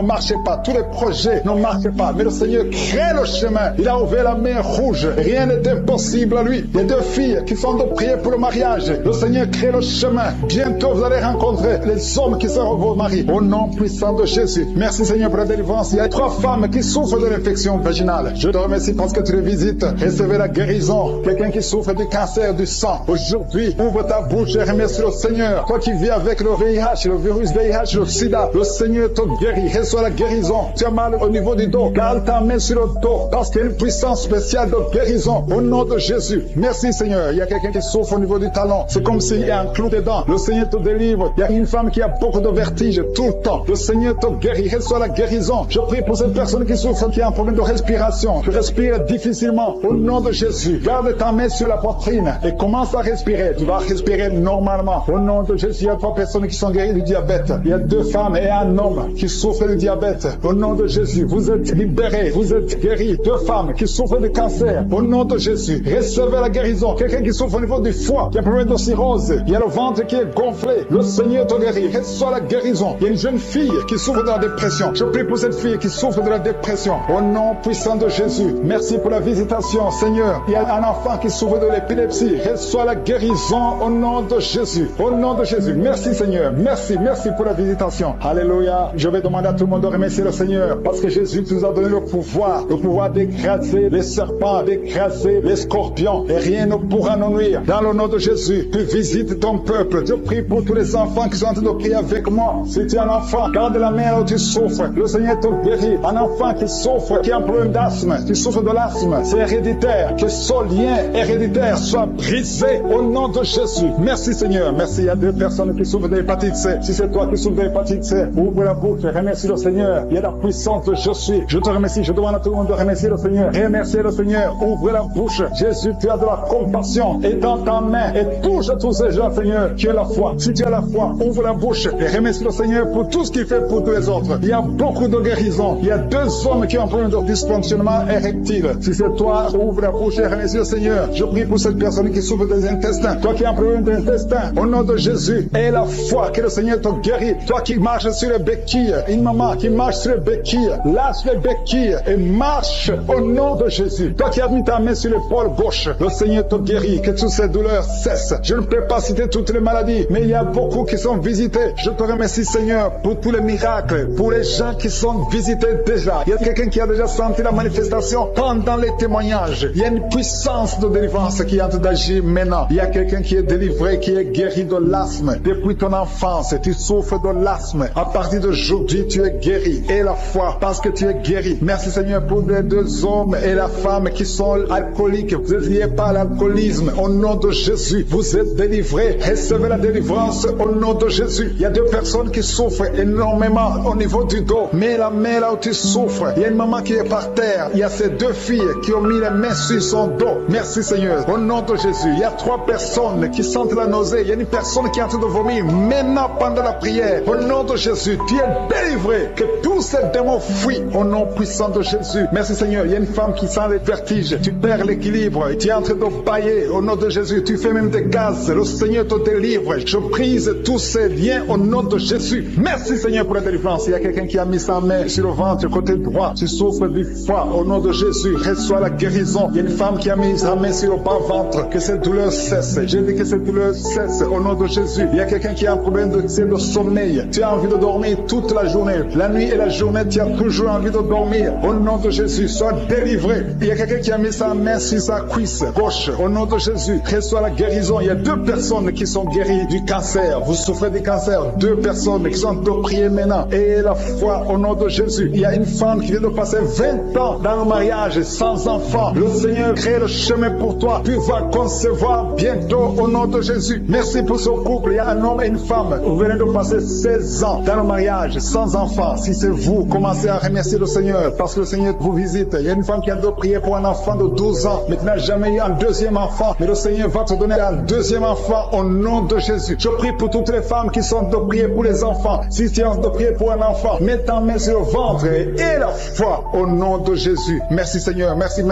marche pas. Tous les projets ne marchent pas. Mais le Seigneur crée le chemin. Il a ouvert la main rouge. Rien n'est impossible à lui. Il y a 2 filles qui sont de prier pour le mariage. Le Seigneur crée le chemin. Bientôt, vous allez rencontrer les hommes qui seront vos maris. Au nom puissant de Jésus. Merci Seigneur pour la délivrance. Il y a 3 femmes qui souffrent de l'infection vaginale. Je te remercie parce que tu les visites. Recevez la guérison. Quelqu'un qui souffre du cancer du sang. Aujourd'hui, ouvre ta bouche et remercie le Seigneur. Toi qui vis avec le VIH, le virus VIH, le sida, le Seigneur te guérit. Reçois la guérison. Tu as mal au niveau du dos. Garde ta main sur le dos parce qu'il y a une puissance spéciale de guérison. Au nom de Jésus. Merci Seigneur. Il y a quelqu'un qui souffre au niveau du talon. C'est comme s'il y a un clou dedans. Le Seigneur te délivre. Il y a une femme qui a beaucoup de vertige tout le temps. Le Seigneur te guérit. Reçois la guérison. Je prie pour cette personne qui souffre, qui a un problème de respiration. Tu respires difficilement. Au nom de Jésus. Garde ta main sur la poitrine et commence à respirer. Tu vas respirer normalement. Au nom de Jésus, il y a 3 personnes qui sont guéries du diabète. Il y a 2 femmes et un homme qui souffrent du diabète. Au nom de Jésus, vous êtes libérés. Vous êtes guéris. 2 femmes qui souffrent de cancer. Au nom de Jésus, recevez la guérison. Quelqu'un qui souffre au niveau du foie, qui a un problème de cirrhose. Il y a le ventre qui est gonflé. Le Seigneur te guérit. Reçois la guérison. Il y a une jeune fille qui souffre de la dépression. Je prie pour cette fille qui souffre de la dépression. Au nom puissant de Jésus. Merci pour la visitation, Seigneur. Il y a un enfant qui souffre de l'épée. l'épilepsie, reçois la guérison au nom de Jésus. Au nom de Jésus. Merci Seigneur. Merci pour la visitation. Alléluia. Je vais demander à tout le monde de remercier le Seigneur parce que Jésus nous a donné le pouvoir d'écraser les serpents, d'écraser les scorpions et rien ne pourra nous nuire. Dans le nom de Jésus, tu visites ton peuple. Je prie pour tous les enfants qui sont en train de prier avec moi. Si tu es un enfant, garde la main où tu souffres. Le Seigneur te guérit. Un enfant qui souffre, qui a un problème d'asthme, qui souffre de l'asthme, c'est héréditaire. Que ce lien héréditaire soit brisé au nom de Jésus. Merci Seigneur. Merci. Il y a 2 personnes qui souffrent de l'hépatite C. Si c'est toi qui souffres de l'hépatite C, ouvre la bouche, remercie le Seigneur. Il y a la puissance de je suis. Je te remercie. Je demande à tout le monde de remercier le Seigneur. Remercier le Seigneur. Ouvre la bouche. Jésus, tu as de la compassion. Et dans ta main, et touche à tous ces gens, Seigneur, qui ont la foi. Si tu as la foi, ouvre la bouche et remercie le Seigneur pour tout ce qu'il fait pour tous les autres. Il y a beaucoup de guérisons. Il y a 2 hommes qui ont un problème de dysfonctionnement érectile. Si c'est toi, ouvre la bouche et remercie le Seigneur. Je prie pour cette personne qui souffre des intestins. Toi qui as un problème d'intestin, au nom de Jésus, aie la foi que le Seigneur te guérit. Toi qui marches sur les béquilles, une maman qui marche sur les béquilles, lâche les béquilles et marche au nom de Jésus. Toi qui as mis ta main sur l'épaule gauche, le Seigneur te guérit, que toutes ces douleurs cessent. Je ne peux pas citer toutes les maladies, mais il y a beaucoup qui sont visités. Je te remercie Seigneur pour tous les miracles, pour les gens qui sont visités déjà. Il y a quelqu'un qui a déjà senti la manifestation pendant les témoignages. Il y a une puissance de délivrance qui est en train d'agir maintenant. Il y a quelqu'un qui est délivré, qui est guéri de l'asthme. Depuis ton enfance, tu souffres de l'asthme. À partir d'aujourd'hui, tu es guéri. Et la foi, parce que tu es guéri. Merci Seigneur pour les 2 hommes et la femme qui sont alcooliques. Vous êtes liés par l'alcoolisme. Au nom de Jésus, vous êtes délivrés. Recevez la délivrance au nom de Jésus. Il y a 2 personnes qui souffrent énormément au niveau du dos. Mets la main là où tu souffres. Il y a une maman qui est par terre. Il y a ces 2 filles qui ont mis les mains sur son dos. Merci Seigneur. Au nom de Jésus, il y a 3 personnes qui sentent la nausée. Il y a une personne qui est en train de vomir maintenant pendant la prière. Au nom de Jésus, tu es délivré. Que tous ces démons fuient au nom puissant de Jésus. Merci Seigneur. Il y a une femme qui sent les vertiges. Tu perds l'équilibre. Tu es en train de bailler au nom de Jésus. Tu fais même des gaz. Le Seigneur te délivre. Je brise tous ces liens au nom de Jésus. Merci Seigneur pour la délivrance. Il y a quelqu'un qui a mis sa main sur le ventre, côté droit. Tu souffres du foie. Au nom de Jésus, reçois la guérison. Il y a une femme qui a mis sa main sur le bas-ventre. Que cette douleur cesse. Je dis que cette douleur cesse au nom de Jésus. Il y a quelqu'un qui a un problème de sommeil. Tu as envie de dormir toute la journée. La nuit et la journée, tu as toujours envie de dormir. Au nom de Jésus, sois délivré. Il y a quelqu'un qui a mis sa main sur sa cuisse gauche. Au nom de Jésus, reçois la guérison. Il y a 2 personnes qui sont guéries du cancer. Vous souffrez du cancer. 2 personnes qui sont de prier maintenant. Et la foi au nom de Jésus. Il y a une femme qui vient de passer 20 ans dans le mariage sans enfant. Le Seigneur crée le chemin pour toi. Tu vas concevoir bientôt au nom de Jésus. Merci pour ce couple. Il y a un homme et une femme. Vous venez de passer 16 ans dans le mariage sans enfant. Si c'est vous, commencez à remercier le Seigneur parce que le Seigneur vous visite. Il y a une femme qui a de prier pour un enfant de 12 ans mais qui n'a jamais eu un 2e enfant. Mais le Seigneur va te donner un 2e enfant au nom de Jésus. Je prie pour toutes les femmes qui sont de prier pour les enfants. Si tu as de prier pour un enfant, mets ta main sur le ventre et la foi au nom de Jésus. Merci Seigneur. Merci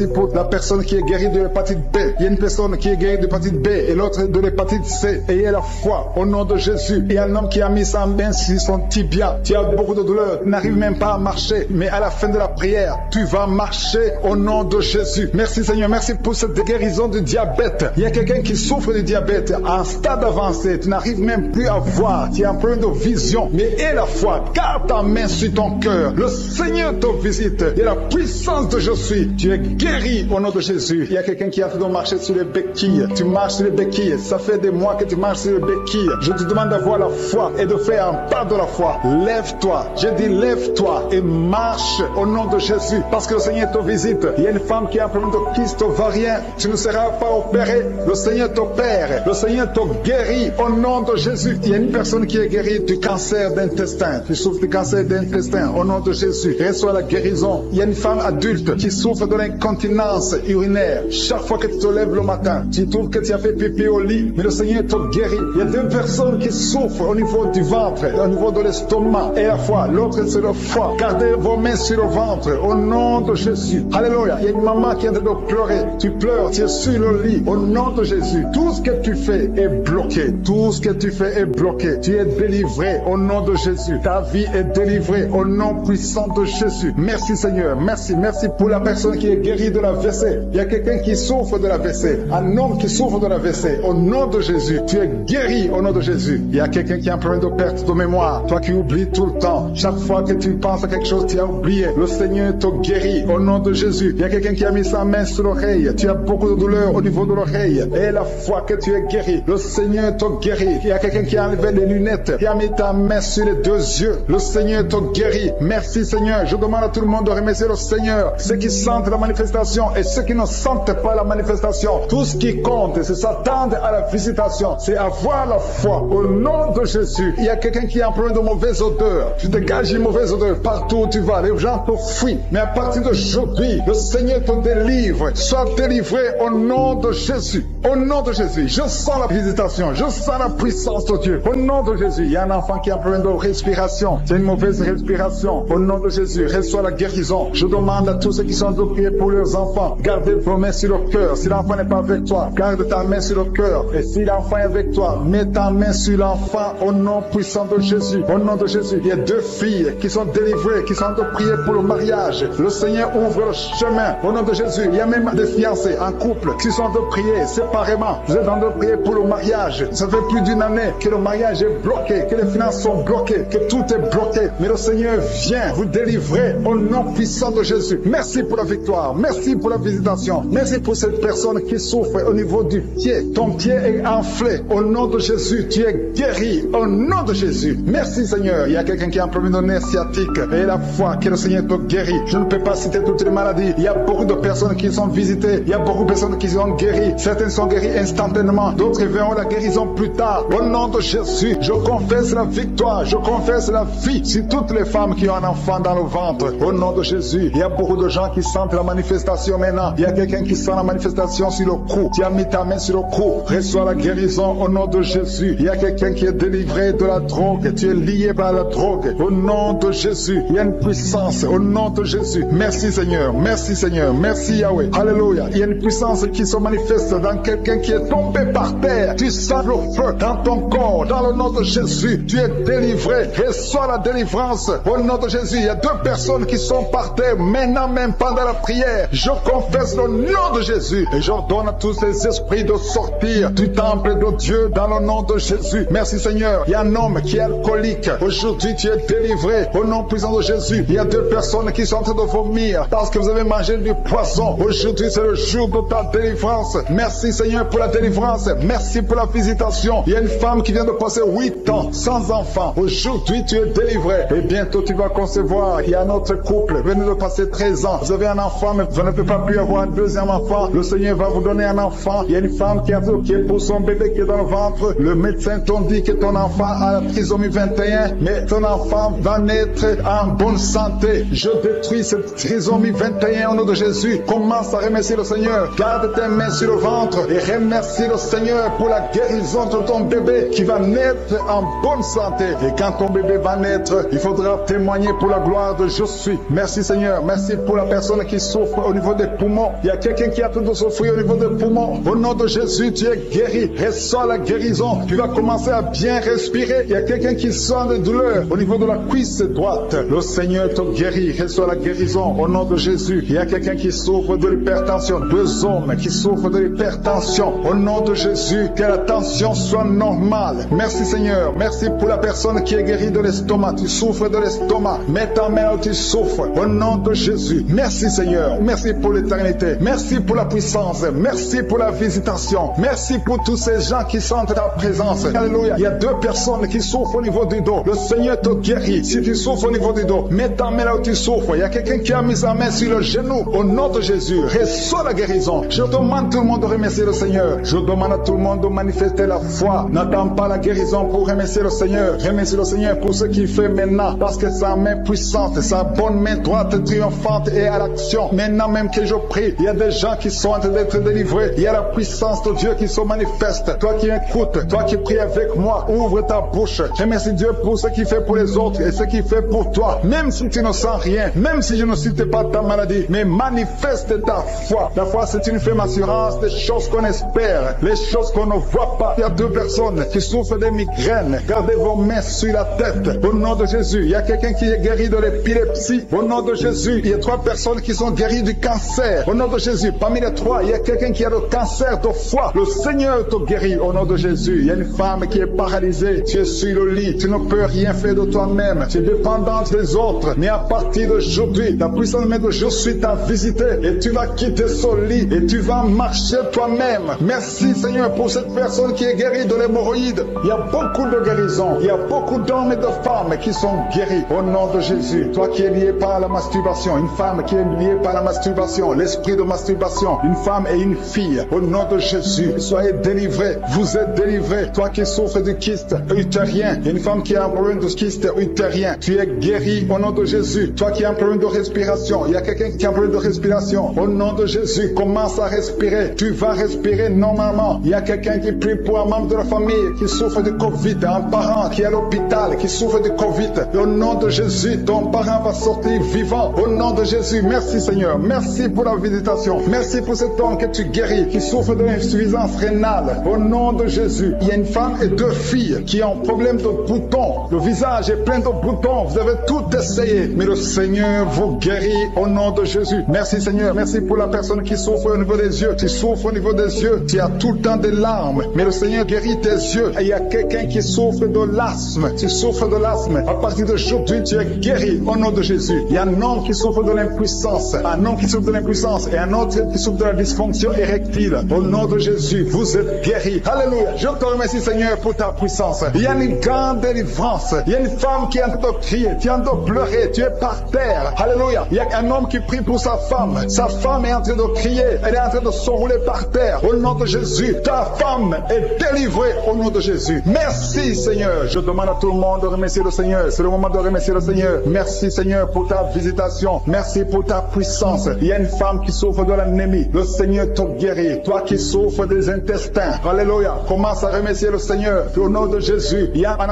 pour la personne qui est guérie de l'hépatite B. Il y a une personne qui est guérie de l'hépatite B et l'autre de l'hépatite C. Ayez la foi au nom de Jésus. Il y a un homme qui a mis sa main sur son tibia. Tu as beaucoup de douleur. Tu n'arrives même pas à marcher. Mais à la fin de la prière, tu vas marcher au nom de Jésus. Merci Seigneur. Merci pour cette guérison du diabète. Il y a quelqu'un qui souffre du diabète à un stade avancé. Tu n'arrives même plus à voir. Tu as un problème de vision. Mais aie la foi. Garde ta main sur ton cœur. Le Seigneur te visite. Il y a la puissance de je suis. Tu es guéri au nom de Jésus. Il y a quelqu'un qui a fait de marcher sur les béquilles. Tu marches sur les béquilles. Ça fait des mois que tu marches sur les béquilles. Je te demande d'avoir la foi et de faire un pas de la foi. Lève-toi. Je dis lève-toi et marche au nom de Jésus. Parce que le Seigneur te visite. Il y a une femme qui a un problème de kyste ovarien. Tu ne seras pas opéré. Le Seigneur t'opère. Le Seigneur te guérit au nom de Jésus. Il y a une personne qui est guérie du cancer d'intestin. Tu souffres du cancer d'intestin au nom de Jésus. Reçois la guérison. Il y a une femme adulte qui souffre de l'incontinence urinaire. Chaque fois que tu te lèves le matin, tu trouves que tu as fait pipi au lit, mais le Seigneur te guérit. Il y a 2 personnes qui souffrent au niveau du ventre, au niveau de l'estomac et la foi. L'autre c'est le foie. Gardez vos mains sur le ventre au nom de Jésus. Alléluia. Il y a une maman qui est en train de pleurer. Tu pleures, tu es sur le lit au nom de Jésus. Tout ce que tu fais est bloqué. Tout ce que tu fais est bloqué. Tu es délivré au nom de Jésus. Ta vie est délivrée au nom puissant de Jésus. Merci Seigneur. Merci pour la personne qui est guérie de la WC. Il y a quelqu'un qui souffre de la l'AVC, un homme qui souffre de l'AVC, au nom de Jésus, tu es guéri au nom de Jésus. Il y a quelqu'un qui a un problème de perte de mémoire, toi qui oublies tout le temps. Chaque fois que tu penses à quelque chose, tu as oublié. Le Seigneur te guérit au nom de Jésus. Il y a quelqu'un qui a mis sa main sur l'oreille, tu as beaucoup de douleur au niveau de l'oreille. Et la fois que tu es guéri, le Seigneur te guérit. Il y a quelqu'un qui a enlevé les lunettes, qui a mis ta main sur les deux yeux. Le Seigneur te guérit. Merci Seigneur. Je demande à tout le monde de remercier le Seigneur. Ceux qui sentent la manifestation et ceux qui ne sentent pas la manifestation. Tout ce qui compte, c'est s'attendre à la visitation. C'est avoir la foi au nom de Jésus. Il y a quelqu'un qui a un problème de mauvaise odeur. Tu dégages une mauvaise odeur partout où tu vas. Les gens te fuient. Mais à partir d'aujourd'hui, le Seigneur te délivre. Sois délivré au nom de Jésus. Au nom de Jésus. Je sens la visitation. Je sens la puissance de Dieu. Au nom de Jésus. Il y a un enfant qui a un problème de respiration. C'est une mauvaise respiration. Au nom de Jésus. Reçois la guérison. Je demande à tous ceux qui sont de prier pour leurs enfants. Gardez vos mains sur le cœur. Si l'enfant n'est pas avec toi, garde ta main sur le cœur. Et si l'enfant est avec toi, mets ta main sur l'enfant au nom puissant de Jésus. Au nom de Jésus. Il y a deux filles qui sont délivrées, qui sont de prier pour le mariage. Le Seigneur ouvre le chemin. Au nom de Jésus. Il y a même des fiancés en couple qui sont de prier séparément. Vous êtes en train de prier pour le mariage. Ça fait plus d'une année que le mariage est bloqué, que les finances sont bloquées, que tout est bloqué. Mais le Seigneur vient vous délivrer au nom puissant de Jésus. Merci pour la victoire. Merci pour la visitation. Merci pour cette personne qui souffre au niveau du pied. Ton pied est enflé. Au nom de Jésus, tu es guéri. Au nom de Jésus. Merci Seigneur. Il y a quelqu'un qui a un problème de nerf sciatique. Et la foi que le Seigneur te guérit. Je ne peux pas citer toutes les maladies. Il y a beaucoup de personnes qui sont visitées. Il y a beaucoup de personnes qui sont guéries. Certaines sont guéries instantanément. D'autres verront la guérison plus tard. Au nom de Jésus, je confesse la victoire. Je confesse la vie sur toutes les femmes qui ont un enfant dans le ventre. Au nom de Jésus, il y a beaucoup de gens qui sentent la manifestation maintenant. Il y a quelqu'un qui sent la manifestation sur le cou. Tu as mis ta main sur le cou. Reçois la guérison au nom de Jésus. Il y a quelqu'un qui est délivré de la drogue. Tu es lié par la drogue. Au nom de Jésus, il y a une puissance. Au nom de Jésus. Merci Seigneur. Merci Seigneur. Merci Yahweh. Alléluia. Il y a une puissance qui se manifeste dans quelqu'un qui est tombé par terre. Tu sens le feu dans ton corps. Dans le nom de Jésus, tu es délivré. Reçois la délivrance. Au nom de Jésus, il y a deux personnes qui sont par terre maintenant même pendant la prière. Je confesse le nom de Jésus et j'ordonne à tous les esprits de sortir du temple de Dieu dans le nom de Jésus. Merci Seigneur. Il y a un homme qui est alcoolique. Aujourd'hui, tu es délivré au nom puissant de Jésus. Il y a deux personnes qui sont en train de vomir parce que vous avez mangé du poisson. Aujourd'hui, c'est le jour de ta délivrance. Merci Seigneur pour la délivrance. Merci pour la visitation. Il y a une femme qui vient de passer 8 ans sans enfant. Aujourd'hui, tu es délivré. Et bientôt, tu vas concevoir. Il y a un autre couple. Venez de passer 13 ans. Vous avez un enfant, mais vous ne pouvez pas plus avoir un deuxième enfant. Le Seigneur va vous donner un enfant. Il y a une femme qui est pour son bébé qui est dans le ventre. Le médecin t'a dit que ton enfant a la trisomie 21, mais ton enfant va naître en bonne santé. Je détruis cette trisomie 21 au nom de Jésus. Commence à remercier le Seigneur. Garde tes mains sur le ventre et remercie le Seigneur pour la guérison de ton bébé qui va naître en bonne santé. Et quand ton bébé va naître, il faudra témoigner pour la gloire de je suis. Merci Seigneur. Merci pour la personne qui souffre au niveau des poumons. Il y a quelqu'un qui a tout de souffrir au niveau des poumons. Au nom de Jésus, tu es guéri. Reçois la guérison. Tu vas commencer à bien respirer. Il y a quelqu'un qui sent des douleurs au niveau de la cuisse droite. Le Seigneur te guérit. Reçois la guérison au nom de Jésus. Il y a quelqu'un qui souffre de l'hypertension. 2 hommes qui souffrent de l'hypertension. Au nom de Jésus, que la tension soit normale. Merci Seigneur. Merci pour la personne qui est guérie de l'estomac. Tu souffres de l'estomac. Mets ta main où tu souffres. Au nom de Jésus. Merci Seigneur. Merci pour l'éternité. Merci pour la puissance. Merci pour la visitation. Merci pour tous ces gens qui sentent ta présence. Alléluia. Il y a 2 personnes qui souffrent au niveau du dos. Le Seigneur te guérit. Si tu souffres au niveau du dos, mets ta main là où tu souffres. Il y a quelqu'un qui a mis sa main sur le genou. Au nom de Jésus, reçois la guérison. Je demande à tout le monde de remercier le Seigneur. Je demande à tout le monde de manifester la foi. N'attends pas la guérison pour remercier le Seigneur. Remercie le Seigneur pour ce qu'il fait maintenant. Parce que sa main puissante, sa bonne main droite triomphante est à l'action. Maintenant même que je prie, il y a des gens qui sont en train d'être délivrés. Il y a la puissance de Dieu qui se manifeste. Toi qui écoutes, toi qui pries avec moi, ouvre ta bouche. Remercie Dieu pour ce qu'il fait pour les autres et ce qu'il fait pour toi. Même si tu ne sens rien, même si je ne cite pas ta maladie, mais manifeste ta foi. La foi, c'est une ferme assurance des choses qu'on espère, les choses qu'on ne voit pas. Il y a 2 personnes qui souffrent des migraines. Gardez vos mains sur la tête. Au nom de Jésus, il y a quelqu'un qui est guéri de l'épilepsie. Au nom de Jésus, il y a 3 personnes qui sont guéries du cancer. Au nom de Jésus, parmi les 3, il y a quelqu'un qui a le cancer de foie. Le Seigneur te guérit au nom de Jésus. Il y a une femme qui est paralysée. Tu es sur le lit. Tu ne peux rien faire de toi-même. Tu es dépendante des autres. Mais à partir d'aujourd'hui, la puissance de Dieu suit t'a visité et tu vas quitter ce lit et tu vas marcher toi-même. Merci Seigneur pour cette personne qui est guérie de l'hémorroïde. Il y a beaucoup de guérisons. Il y a beaucoup d'hommes et de femmes qui sont guéris au nom de Jésus. Toi qui es lié par la masturbation, une femme qui est liée par la masturbation, l'esprit de masturbation, une femme et une fille, au nom de Jésus, soyez délivrés. Vous êtes délivrés. Toi qui souffres du kyste utérien, une femme qui a un problème de kyste utérien, tu es guéri au nom de Jésus. Toi qui as un problème de respiration, il y a quelqu'un qui a un problème de respiration, au nom de Jésus, commence à respirer. Tu vas respirer normalement. Il y a quelqu'un qui prie pour un membre de la famille qui souffre du Covid, un parent qui est à l'hôpital, qui souffre du Covid. Et au nom de Jésus, ton parent va sortir vivant. Au nom de Jésus, merci Seigneur. Merci pour la visitation. Merci pour cet homme que tu guéris, qui souffre de l'insuffisance rénale. Au nom de Jésus, il y a une femme et 2 filles qui ont un problème de boutons. Le visage est plein de boutons. Vous avez tout essayé, mais le Seigneur vous guérit au nom de Jésus. Merci Seigneur. Merci pour la personne qui souffre au niveau des yeux. Tu souffres au niveau des yeux. Tu as tout le temps des larmes, mais le Seigneur guérit tes yeux. Et il y a quelqu'un qui souffre de l'asthme. Tu souffres de l'asthme. À partir d'aujourd'hui, tu es guéri au nom de Jésus. Il y a un homme qui souffre de l'impuissance. Un homme qui souffre de l'impuissance et un autre qui souffre de la dysfonction érectile. Au nom de Jésus, vous êtes guéris. Alléluia. Je te remercie Seigneur pour ta puissance. Il y a une grande délivrance. Il y a une femme qui est en train de crier, qui est en train de pleurer. Tu es par terre. Alléluia. Il y a un homme qui prie pour sa femme. Sa femme est en train de crier. Elle est en train de s'enrouler par terre. Au nom de Jésus, ta femme est délivrée au nom de Jésus. Merci Seigneur. Je demande à tout le monde de remercier le Seigneur. C'est le moment de remercier le Seigneur. Merci Seigneur pour ta visitation. Merci pour ta puissance. Il y a une femme qui souffre de l'anémie. Le Seigneur te guérit. Toi qui souffres des intestins. Alléluia. Commence à remercier le Seigneur. Au nom de Jésus, il y a un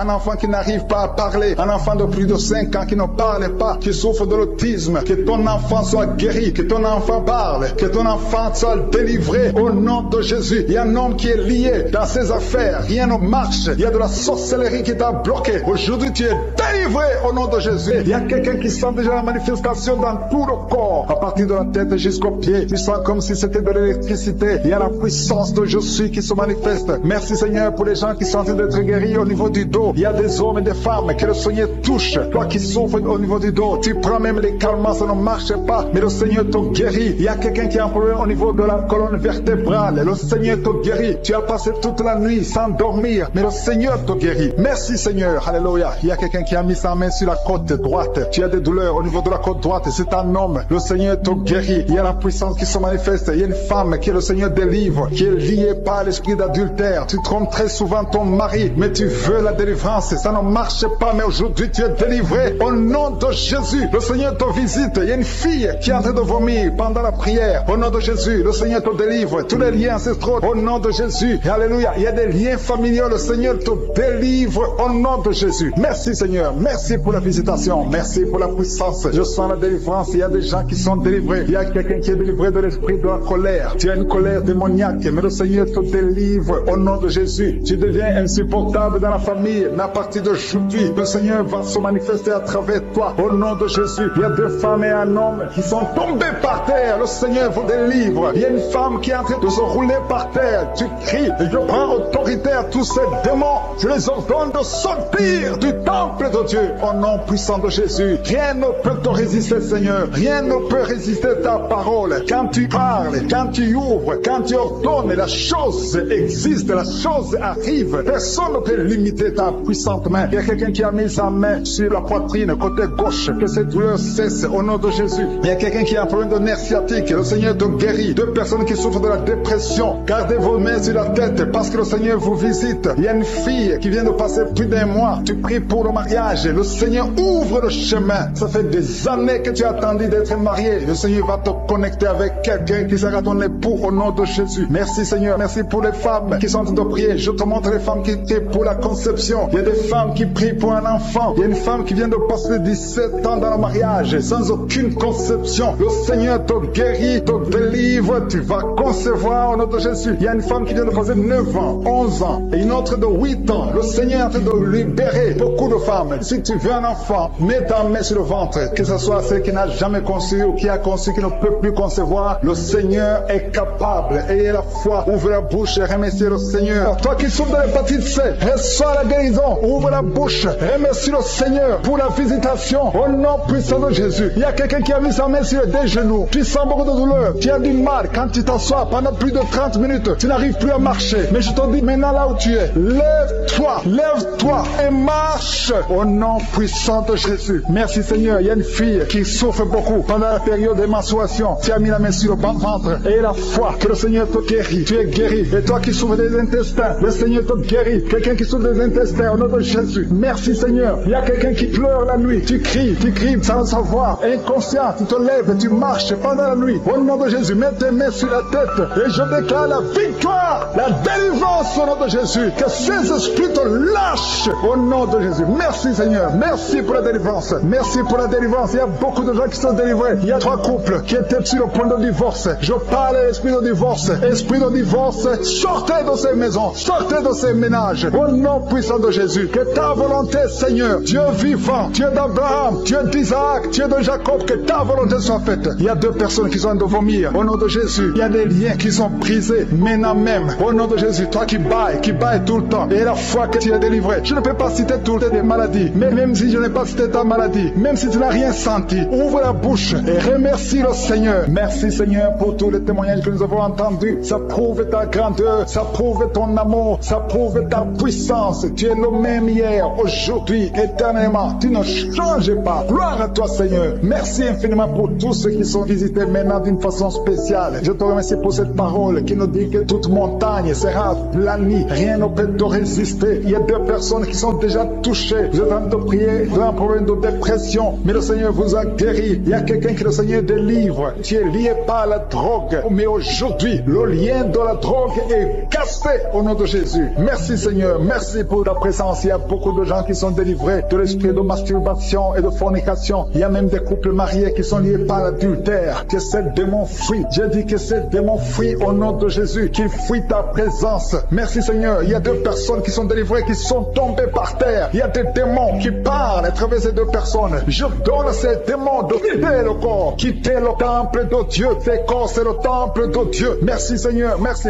enfant qui n'arrive pas à parler. Un enfant de plus de 5 ans qui ne parle pas, qui souffre de l'autisme. Que ton enfant soit guéri. Que ton enfant parle. Que ton enfant soit délivré. Au nom de Jésus. Il y a un homme qui est lié dans ses affaires. Rien ne marche. Il y a de la sorcellerie qui t'a bloqué. Aujourd'hui, tu es délivré au nom de Jésus. Il y a quelqu'un qui sent déjà la manifestation dans tout le corps. À partir de la tête jusqu'aux pieds. Tu sens comme si c'était de l'électricité. Il y a la puissance de je suis qui se manifeste. Merci Seigneur pour les gens qui sont en train d'être guéris au niveau du dos. Il y a des hommes et des femmes que le Seigneur touche. Toi qui souffres au niveau du dos. Tu prends même les calmants, ça ne marche pas. Mais le Seigneur te guérit. Il y a quelqu'un qui a un problème au niveau de la colonne vertébrale. Le Seigneur te guérit. Tu as passé toute la nuit sans dormir. Mais le Seigneur te guérit. Merci Seigneur. Alléluia. Il y a quelqu'un qui a mis sa main sur la côte droite. Tu as des douleurs au niveau de la côte droite. C'est un homme. Le Seigneur te guérit. Il y a la puissance qui se manifeste. Il y a une femme qui le Seigneur délivre, qui est liée par l'esprit d'adultère. Tu trompes très souvent ton mari, mais tu veux la délivrance. Ça ne marche pas, mais aujourd'hui tu es délivré. Au nom de Jésus, le Seigneur te visite. Il y a une fille qui est en train de vomir pendant la prière. Au nom de Jésus, le Seigneur te délivre. Tous les liens ancestraux, au nom de Jésus. Alléluia. Il y a des liens familiaux. Le Seigneur te délivre au nom de Jésus. Merci Seigneur. Merci pour la visitation. Merci pour la puissance. Je sens la délivrance. Il y a des gens qui sont délivrés. Il y a quelqu'un qui est délivré de l'esprit de la colère. Tu as une colère démoniaque, mais le Seigneur te délivre au nom de Jésus. Tu deviens insupportable dans la famille. Mais à partir d'aujourd'hui, le Seigneur va se manifester à travers toi au nom de Jésus. Il y a 2 femmes et un homme qui sont tombés par terre. Le Seigneur vous délivre. Il y a une femme qui est en train de se rouler par terre. Tu cries et je prends autorité à tous ces démons. Je les ordonne de sortir du temple de Dieu au nom puissant de Jésus. Rien ne peut te résister, Seigneur. Rien ne peut résister ta parole. Quand tu parles, quand tu ouvres, quand tu ordonnes, la chose existe, la chose arrive. Personne ne peut limiter ta puissante main. Il y a quelqu'un qui a mis sa main sur la poitrine, côté gauche, que cette douleur cesse au nom de Jésus. Il y a quelqu'un qui a un problème de nerf sciatique. Le Seigneur te guérit. 2 personnes qui souffrent de la dépression. Gardez vos mains sur la tête parce que le Seigneur vous visite. Il y a une fille qui vient de passer plus d'1 mois. Tu pries pour le mariage. Le Seigneur ouvre le chemin. Ça fait des années que tu as attendu d'être marié. Le Seigneur va te connecter avec quelqu'un qui sera ton époux au nom de Jésus. Merci Seigneur, merci pour les femmes qui sont en train de prier. Je te montre les femmes qui prient pour la conception. Il y a des femmes qui prient pour un enfant. Il y a une femme qui vient de passer 17 ans dans le mariage sans aucune conception. Le Seigneur te guérit, te délivre, tu vas concevoir au nom de Jésus. Il y a une femme qui vient de passer 9 ans, 11 ans et une autre de 8 ans. Le Seigneur est en train de libérer beaucoup de femmes. Si tu veux un enfant, mets ta main sur le ventre, que ce soit celle qui n'a jamais conçu ou qui a conçu, qui ne peut plus concevoir. Le Seigneur est capable. Ayez la foi, ouvre la bouche et remerciez le Seigneur. Toi qui souffres de l'hépatite C, reçois la guérison, ouvre la bouche, remercie le Seigneur pour la visitation au nom puissant de Jésus. Il y a quelqu'un qui a mis sa main sur les genoux. Tu sens beaucoup de douleur, tu as du mal quand tu t'assois pendant plus de 30 minutes, tu n'arrives plus à marcher. Mais je te dis maintenant là où tu es, lève-toi et marche au nom puissant de Jésus. Merci Seigneur. Il y a une fille qui souffre beaucoup pendant la période des menstruations. Tu as mis la main sur le ventre et la foi que le Seigneur te guérit. Tu es guéri. Et toi qui souffres des intestins, le Seigneur te guérit. Quelqu'un qui souffre des intestins au nom de Jésus. Merci Seigneur. Il y a quelqu'un qui pleure la nuit. Tu cries sans le savoir. Inconscient, tu te lèves et tu marches pendant la nuit. Au nom de Jésus, mets tes mains sur la tête et je déclare la victoire, la délivrance au nom de Jésus. Que ces esprits te lâchent au nom de Jésus. Merci Seigneur. Merci pour la délivrance. Merci pour la délivrance. Il y a beaucoup de gens qui sont délivrés. Il y a 3 couples qui étaient sur le point de divorce. Je parle à l'esprit de divorce. Esprit de divorce, sortez de ces maisons, sortez de ces ménages. Au nom puissant de Jésus. Que ta volonté, Seigneur, Dieu vivant, Dieu d'Abraham, Dieu d'Isaac, Dieu de Jacob, que ta volonté soit faite. Il y a 2 personnes qui sont en train de vomir. Au nom de Jésus, il y a des liens qui sont brisés maintenant même. Au nom de Jésus, toi qui bailles tout le temps. Et la foi que tu es délivré. Je ne peux pas citer toutes les maladies. Mais même si je n'ai pas cité ta maladie, même si tu n'as rien senti, ouvre la bouche et remercie le Seigneur. Merci Seigneur pour tous les témoignages que nous avons entendus. Ça prouve ta grandeur, ça prouve ton amour, ça prouve ta puissance. Tu es le même hier, aujourd'hui, éternellement. Tu ne changes pas. Gloire à toi Seigneur. Merci infiniment pour tous ceux qui sont visités maintenant d'une façon spéciale. Je te remercie pour cette parole qui nous dit que toute montagne sera planie. Rien ne peut te résister. Il y a 2 personnes qui sont déjà touchées. Vous êtes en train de prier de un problème de dépression, mais le Seigneur vous a guéri. Il y a quelqu'un que le Seigneur délivre. Tu es lié par la drogue, mais aujourd'hui, le lien de la drogue est cassé au nom de Jésus. Merci Seigneur. Merci pour ta présence. Il y a beaucoup de gens qui sont délivrés de l'esprit de masturbation et de fornication. Il y a même des couples mariés qui sont liés par l'adultère. Que ces démons fuient. J'ai dit que ces démons fuient au nom de Jésus. Qu'ils fuient ta présence. Merci Seigneur. Il y a 2 personnes qui sont délivrées, qui sont tombées par terre. Il y a des démons qui parlent à travers ces 2 personnes. Je donne à ces démons de quitter le corps, quitter le temple de Dieu. Tes corps, c'est le temple de Dieu. Merci Seigneur. Merci.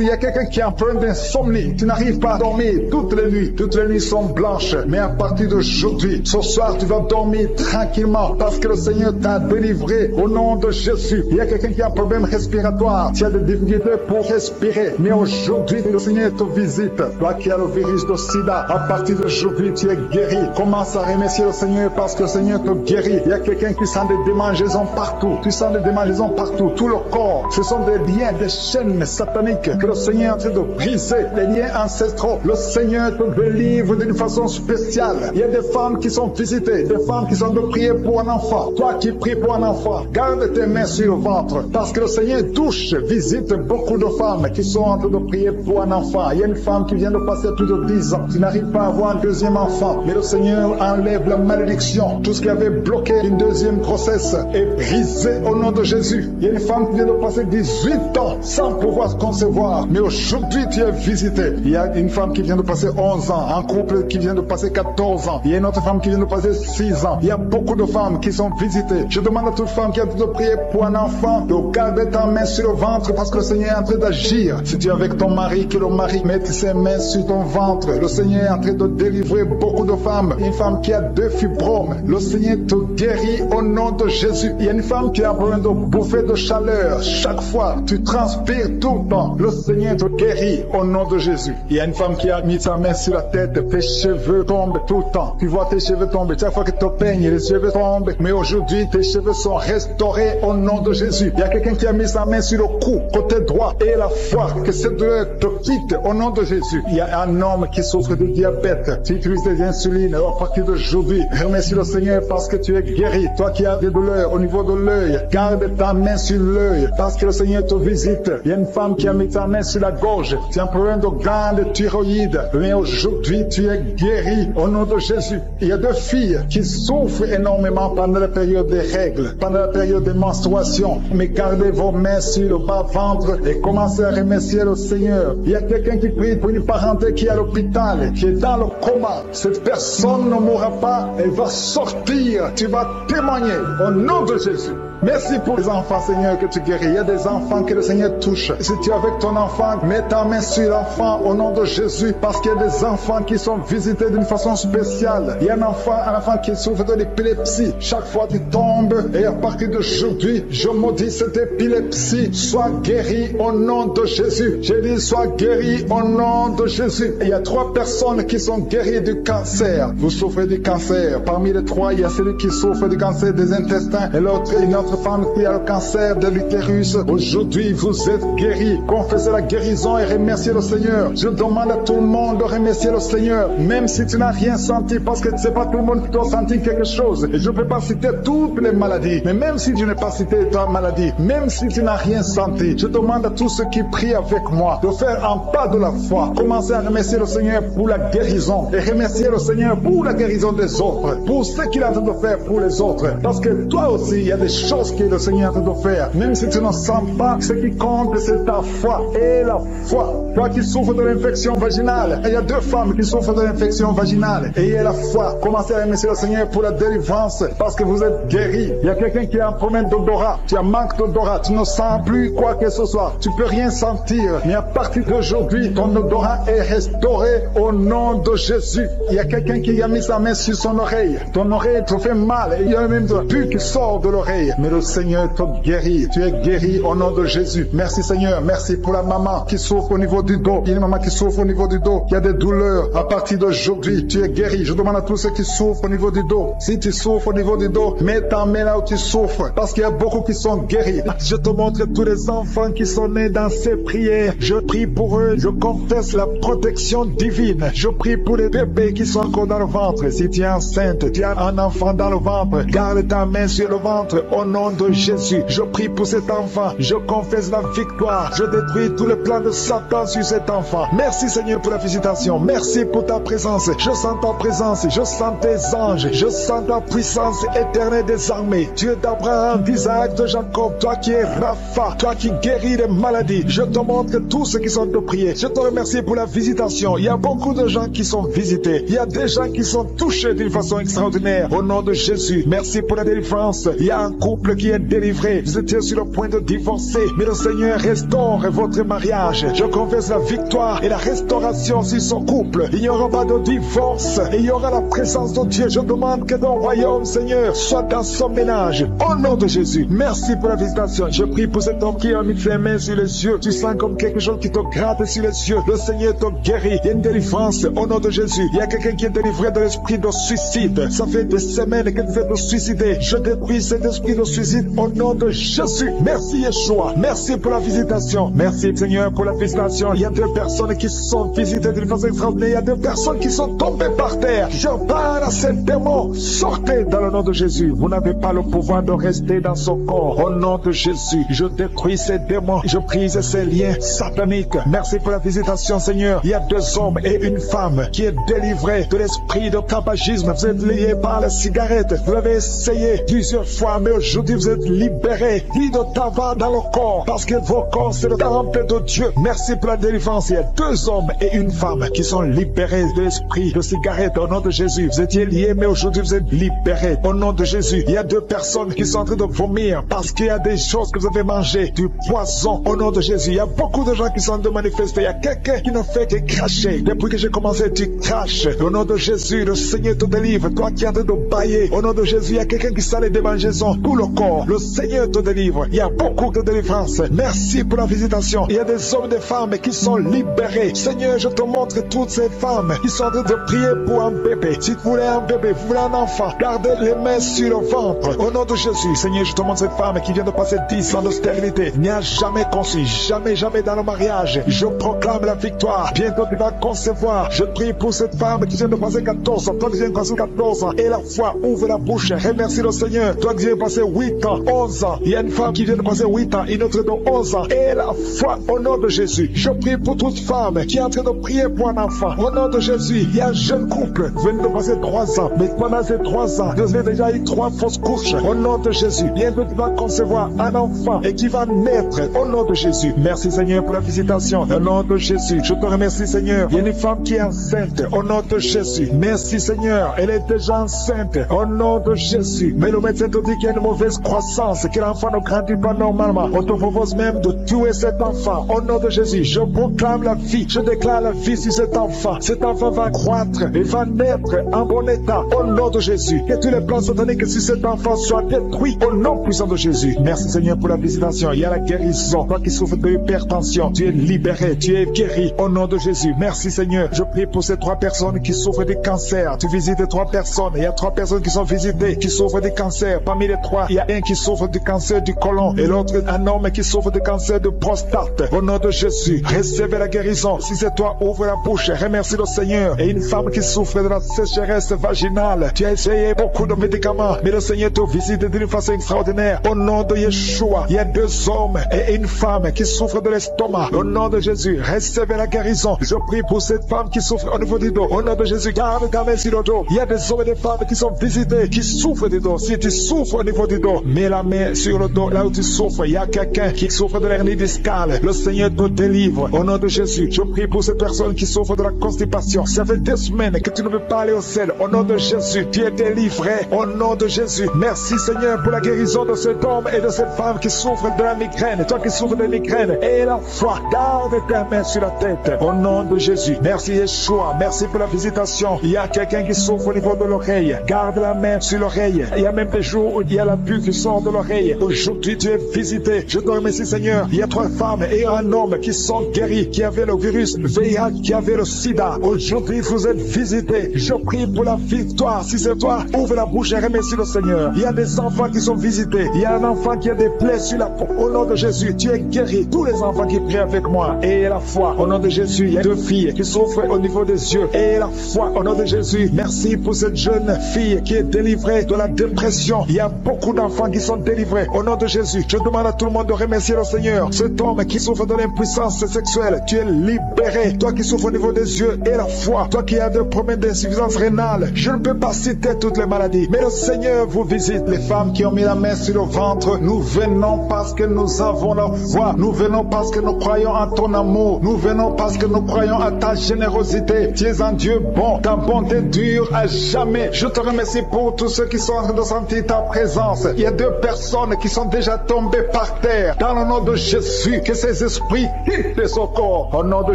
Il y a quelqu'un qui a un problème d'insomnie. Tu n'arrives pas à dormir toutes les nuits. Toutes les nuits sont blanches. Mais à partir d'aujourd'hui, ce soir, tu vas dormir tranquillement parce que le Seigneur t'a délivré au nom de Jésus. Il y a quelqu'un qui a un problème respiratoire. Tu as des difficultés pour respirer. Mais aujourd'hui, le Seigneur te visite. Toi qui as le virus de sida, à partir d'aujourd'hui, tu es guéri. Commence à remercier le Seigneur parce que le Seigneur te guérit. Il y a quelqu'un qui sent des démangeaisons partout. Tu sens des démangeaisons partout. Tout le corps. Ce sont des liens, des chaînes sataniques que le Seigneur est en train de briser. Des liens ancestraux. Le Seigneur te délivre d'une façon spéciale. Il y a des femmes qui sont visitées. Des femmes qui sont en train de prier pour un enfant. Toi qui pries pour un enfant, garde tes mains sur le ventre. Parce que le Seigneur touche, visite beaucoup de femmes qui sont en train de prier pour un enfant. Il y a une femme qui vient de passer plus de 10 ans. Tu n'arrives pas à avoir un deuxième enfant. Mais le Seigneur enlève la malédiction. Tout ce qui avait bloqué une deuxième grossesse est brisé au nom de Jésus. Il y a une femme qui vient de passer 18 ans sans pouvoir concevoir. Mais aujourd'hui, tu es visité. Il y a une femme qui vient de passer 11 ans. Un couple qui vient de passer 14 ans. Il y a une autre femme qui vient de passer 6 ans. Il y a beaucoup de femmes qui sont visitées. Je demande à toute femme qui a de prier pour un enfant de garder ta main sur le ventre parce que le Seigneur est en train d'agir. Si tu es avec ton mari, que le mari mette ses mains sur ton ventre. Le Seigneur est en train de délivrer beaucoup de femmes. Une femme qui a 2 fibromes. Le Seigneur te guérit au nom de Jésus. Il y a une femme qui a besoin de bouffée de chaleur. Chaque fois, tu transpires tout le temps. Le Seigneur te guérit au nom de Jésus. Il y a une femme qui a mis sa main sur la tête. Tes cheveux tombent tout le temps. Tu vois tes cheveux tomber. Chaque fois que tu te peignes, les cheveux tombent. Mais aujourd'hui, tes cheveux sont restaurés au nom de Jésus. Il y a quelqu'un qui a mis sa main sur le cou, côté droit. Et la foi, que cette douleur te quitte au nom de Jésus. Il y a un homme qui souffre de diabète. Tu utilises des insulines. À partir d'aujourd'hui, remercie le Seigneur parce que tu es guéri. Toi qui as des douleurs au niveau de l'œil, Garde ta main sur l'œil parce que le Seigneur te visite. Il y a une femme qui a mis sa main sur la gorge. Tu as un problème de glande thyroïde. Mais aujourd'hui, tu es guéri au nom de Jésus. Il y a deux filles qui souffrent énormément pendant la période des règles, pendant la période des menstruations. Mais gardez vos mains sur le bas-ventre et commencez à remercier le Seigneur. Il y a quelqu'un qui prie pour une parenté qui est à l'hôpital, qui est dans le coma. Cette personne ne mourra pas, elle va sortir. Tu vas témoigner au nom de Jésus. Merci pour les enfants, Seigneur, que tu guéris. Il y a des enfants que le Seigneur touche. Si tu es avec ton enfant, mets ta main sur l'enfant au nom de Jésus, parce qu'il y a des enfants qui sont visités d'une façon spéciale. Il y a un enfant qui souffre de l'épilepsie. Chaque fois tu tombes, et à partir d'aujourd'hui, je maudis cette épilepsie. Sois guéri au nom de Jésus. J'ai dit, sois guéri au nom de Jésus. Et il y a 3 personnes qui sont guéries du cancer. Vous souffrez du cancer. Parmi les 3, il y a celui qui souffre du cancer des intestins, et l'autre, une autre femme qui a le cancer de l'utérus. Aujourd'hui, vous êtes guéris. Confessez la guérison et remerciez le Seigneur. Je demande à tout le monde de remercier le Seigneur, même si tu n'as rien senti, parce que c'est pas tout le monde qui doit sentir quelque chose. Et je ne peux pas citer toutes les maladies, mais même si tu n'as pas cité ta maladie, même si tu n'as rien senti, je demande à tous ceux qui prient avec moi de faire un pas de la foi. Commencez à remercier le Seigneur pour la guérison et remercier le Seigneur pour la guérison des autres, pour ce qu'il est en train de faire pour les autres. Parce que toi aussi, il y a des choses que le Seigneur est en train de faire. Même si tu ne sens pas, ce qui compte, c'est ta foi. Et la foi. Toi qui souffres de l'infection vaginale, il y a 2 femmes qui souffrent de l'infection vaginale. Et il y a la foi. Commencez à remercier le Seigneur pour la délivrance, parce que vous êtes guéris. Il y a quelqu'un qui a un problème d'odorat. Tu as manque d'odorat. Tu ne sens plus quoi que ce soit. Tu peux rien sentir. Mais à partir d'aujourd'hui, ton odorat est restauré au nom de Jésus. Il y a quelqu'un qui a mis sa main sur son oreille. Ton oreille te fait mal. Et il y a même de la pus qui sort de l'oreille. Mais le Seigneur te guérit. Tu es guéri au nom de Jésus. Merci Seigneur. Merci pour la maman qui souffre au niveau du dos. Il y a une maman qui souffre au niveau du dos. Il y a des douleurs. À partir d'aujourd'hui, tu es guéri. Je demande à tous ceux qui souffrent au niveau du dos. Si tu souffres au niveau du dos, mets ta main là où tu souffres. Parce qu'il y a beaucoup qui sont guéris. Je te montre tous les enfants qui sont nés dans ces prières. Je prie pour eux. Je confesse la protection divine. Je prie pour les bébés qui sont encore dans le ventre. Si tu es enceinte, tu as un enfant dans le ventre, garde ta main sur le ventre au nom de Jésus. Je prie pour cet enfant. Je confesse la victoire. Je détruis tous les plans de Satan sur cet enfant. Merci Seigneur pour la visitation. Merci pour ta présence. Je sens ta présence. Je sens tes anges. Je sens ta puissance éternelle des armées. Dieu d'Abraham, d'Isaac, de Jacob. Toi qui es Rapha. Toi qui guéris les maladies. Je te montre tous ceux qui sont de prier. Je te remercie pour la visitation. Il y a beaucoup de gens qui sont visités. Il y a des gens qui sont touchés d'une façon extraordinaire. Au nom de Jésus. Merci pour la délivrance. Il y a un couple qui est délivré. Vous étiez sur le point de divorcer, mais le Seigneur restaure votre mariage. Je confesse la victoire et la restauration sur son couple. Il n'y aura pas de divorce et il y aura la présence de Dieu. Je demande que ton royaume, Seigneur, soit dans son ménage. Au nom de Jésus. Merci pour la visitation. Je prie pour cet homme qui a mis ses mains sur les yeux. Tu sens comme quelque chose qui te gratte sur les yeux. Le Seigneur te guérit. Il y a une délivrance au nom de Jésus. Il y a quelqu'un qui est délivré de l'esprit de suicide. Ça fait des semaines que tu fais te suicider. Je détruis cet esprit de suicide au nom de Jésus. Merci Yeshua. Merci pour la visitation. Merci Seigneur pour la visitation. Il y a 2 personnes qui sont visitées d'une façon extraordinaire. Il y a 2 personnes qui sont tombées par terre. Je parle à ces démons. Sortez dans le nom de Jésus. Vous n'avez pas le pouvoir de rester dans son corps. Au nom de Jésus, je détruis ces démons. Je brise ces liens sataniques. Merci pour la visitation Seigneur. Il y a 2 hommes et une femme qui est délivrée de l'esprit de tabagisme. Vous êtes liés par la cigarette. Vous l'avez essayé plusieurs fois, mais aujourd'hui vous êtes libérés. Plus de tabac dans le corps, parce que vos corps c'est le temple de Dieu. Merci pour la délivrance. Il y a 2 hommes et une femme qui sont libérés de l'esprit de cigarette au nom de Jésus. Vous étiez liés, mais aujourd'hui vous êtes libérés au nom de Jésus. Il y a 2 personnes qui sont en train de vomir parce qu'il y a des choses que vous avez mangées, du poison au nom de Jésus. Il y a beaucoup de gens qui sont en train de manifester. Il y a quelqu'un qui ne fait que cracher. Depuis que j'ai commencé, tu craches. Au nom de Jésus, le Seigneur te délivre. Toi qui es en train de bailler, au nom de Jésus, il y a quelqu'un qui sent les démangeaisons pour le corps. Le Seigneur te délivre. Il y a beaucoup de délivrance. Merci pour la visitation. Il y a des hommes et des femmes qui sont libérés. Seigneur, je te montre toutes ces femmes qui sont en train de prier pour un bébé. Si vous voulez un bébé, vous voulez un enfant, gardez les mains sur le ventre. Au nom de Jésus, Seigneur, je te montre cette femme qui vient de passer 10 ans de stérilité. N'y a jamais conçu, jamais dans le mariage. Je proclame la victoire. Bientôt tu vas concevoir. Je prie pour cette femme qui vient de passer 14 ans. Toi qui viens de passer 14 ans. Et la foi, ouvre la bouche. Remercie le Seigneur. Toi qui viens de passer 8 8 ans, 11 ans. Il y a une femme qui vient de passer 8 ans, une autre de 11 ans. Et la foi au nom de Jésus. Je prie pour toute femme qui est en train de prier pour un enfant. Au nom de Jésus, il y a un jeune couple qui vient de passer 3 ans. Mais pendant ces 3 ans, Dieu a déjà eu 3 fausses couches. Au nom de Jésus, bientôt tu vas concevoir un enfant et qui va naître. Au nom de Jésus. Merci Seigneur pour la visitation. Au nom de Jésus, je te remercie Seigneur. Il y a une femme qui est enceinte. Au nom de Jésus. Merci Seigneur. Elle est déjà enceinte. Au nom de Jésus. Mais le médecin te dit qu'il y a une mauvaise croissance, que l'enfant ne grandit pas normalement. On te propose même de tuer cet enfant. Au nom de Jésus, je proclame la vie. Je déclare la vie sur cet enfant. Cet enfant va croître et va naître en bon état. Au nom de Jésus. Que tous les plans sataniques sur cet enfant soient détruits. Au nom puissant de Jésus. Merci Seigneur pour la visitation. Il y a la guérison. Toi qui souffres de l'hypertension, tu es libéré, tu es guéri. Au nom de Jésus. Merci Seigneur. Je prie pour ces 3 personnes qui souffrent du cancer. Tu visites 3 personnes. Il y a 3 personnes qui sont visitées, qui souffrent du cancer. Parmi les 3, il y a un qui souffre du cancer du côlon et l'autre un homme qui souffre du cancer de prostate. Au nom de Jésus, recevez la guérison. Si c'est toi, ouvre la bouche, remercie le Seigneur. Et une femme qui souffre de la sécheresse vaginale, tu as essayé beaucoup de médicaments, mais le Seigneur te visite d'une façon extraordinaire. Au nom de Yeshua, il y a 2 hommes et une femme qui souffrent de l'estomac. Au nom de Jésus, recevez la guérison. Je prie pour cette femme qui souffre au niveau du dos. Au nom de Jésus, garde ta main sur le dos. Il y a des hommes et des femmes qui sont visités, qui souffrent du dos. Si tu souffres au niveau du dos, mets la main sur le dos, là où tu souffres. Il y a quelqu'un qui souffre de l'hernie discale. Le Seigneur te délivre. Au nom de Jésus, je prie pour ces personnes qui souffrent de la constipation. Ça fait 2 semaines que tu ne peux pas aller au ciel. Au nom de Jésus, tu es délivré. Au nom de Jésus, merci Seigneur pour la guérison de cet homme et de cette femme qui souffrent de la migraine. Toi qui souffres de la migraine, et la foi, garde ta main sur la tête. Au nom de Jésus, merci Yeshua. Merci pour la visitation. Il y a quelqu'un qui souffre au niveau de l'oreille. Garde la main sur l'oreille. Il y a même des jours où il y a la bulle qui sort de l'oreille. Aujourd'hui, tu es visité. Je te remercie, Seigneur. Il y a 3 femmes et un homme qui sont guéris, qui avaient le virus VIH, qui avaient le sida. Aujourd'hui, vous êtes visités. Je prie pour la victoire. Si c'est toi, ouvre la bouche et remercie le Seigneur. Il y a des enfants qui sont visités. Il y a un enfant qui a des plaies sur la peau. Au nom de Jésus, tu es guéri. Tous les enfants qui prient avec moi. Et la foi. Au nom de Jésus, il y a 2 filles qui souffrent au niveau des yeux. Et la foi. Au nom de Jésus, merci pour cette jeune fille qui est délivrée de la dépression. Il y a beaucoup d'enfants qui sont délivrés. Au nom de Jésus, je demande à tout le monde de remercier le Seigneur. Cet homme qui souffre de l'impuissance sexuelle, tu es libéré. Toi qui souffres au niveau des yeux et la foi. Toi qui as des problèmes d'insuffisance rénale. Je ne peux pas citer toutes les maladies. Mais le Seigneur vous visite. Les femmes qui ont mis la main sur le ventre, nous venons parce que nous avons la foi. Nous venons parce que nous croyons en ton amour. Nous venons parce que nous croyons à ta générosité. Tu es un Dieu bon. Ta bonté dure à jamais. Je te remercie pour tous ceux qui sont en train de sentir ta présence. Il y a 2 personnes qui sont déjà tombées par terre. Dans le nom de Jésus, que ces esprits quittent son corps. Au nom de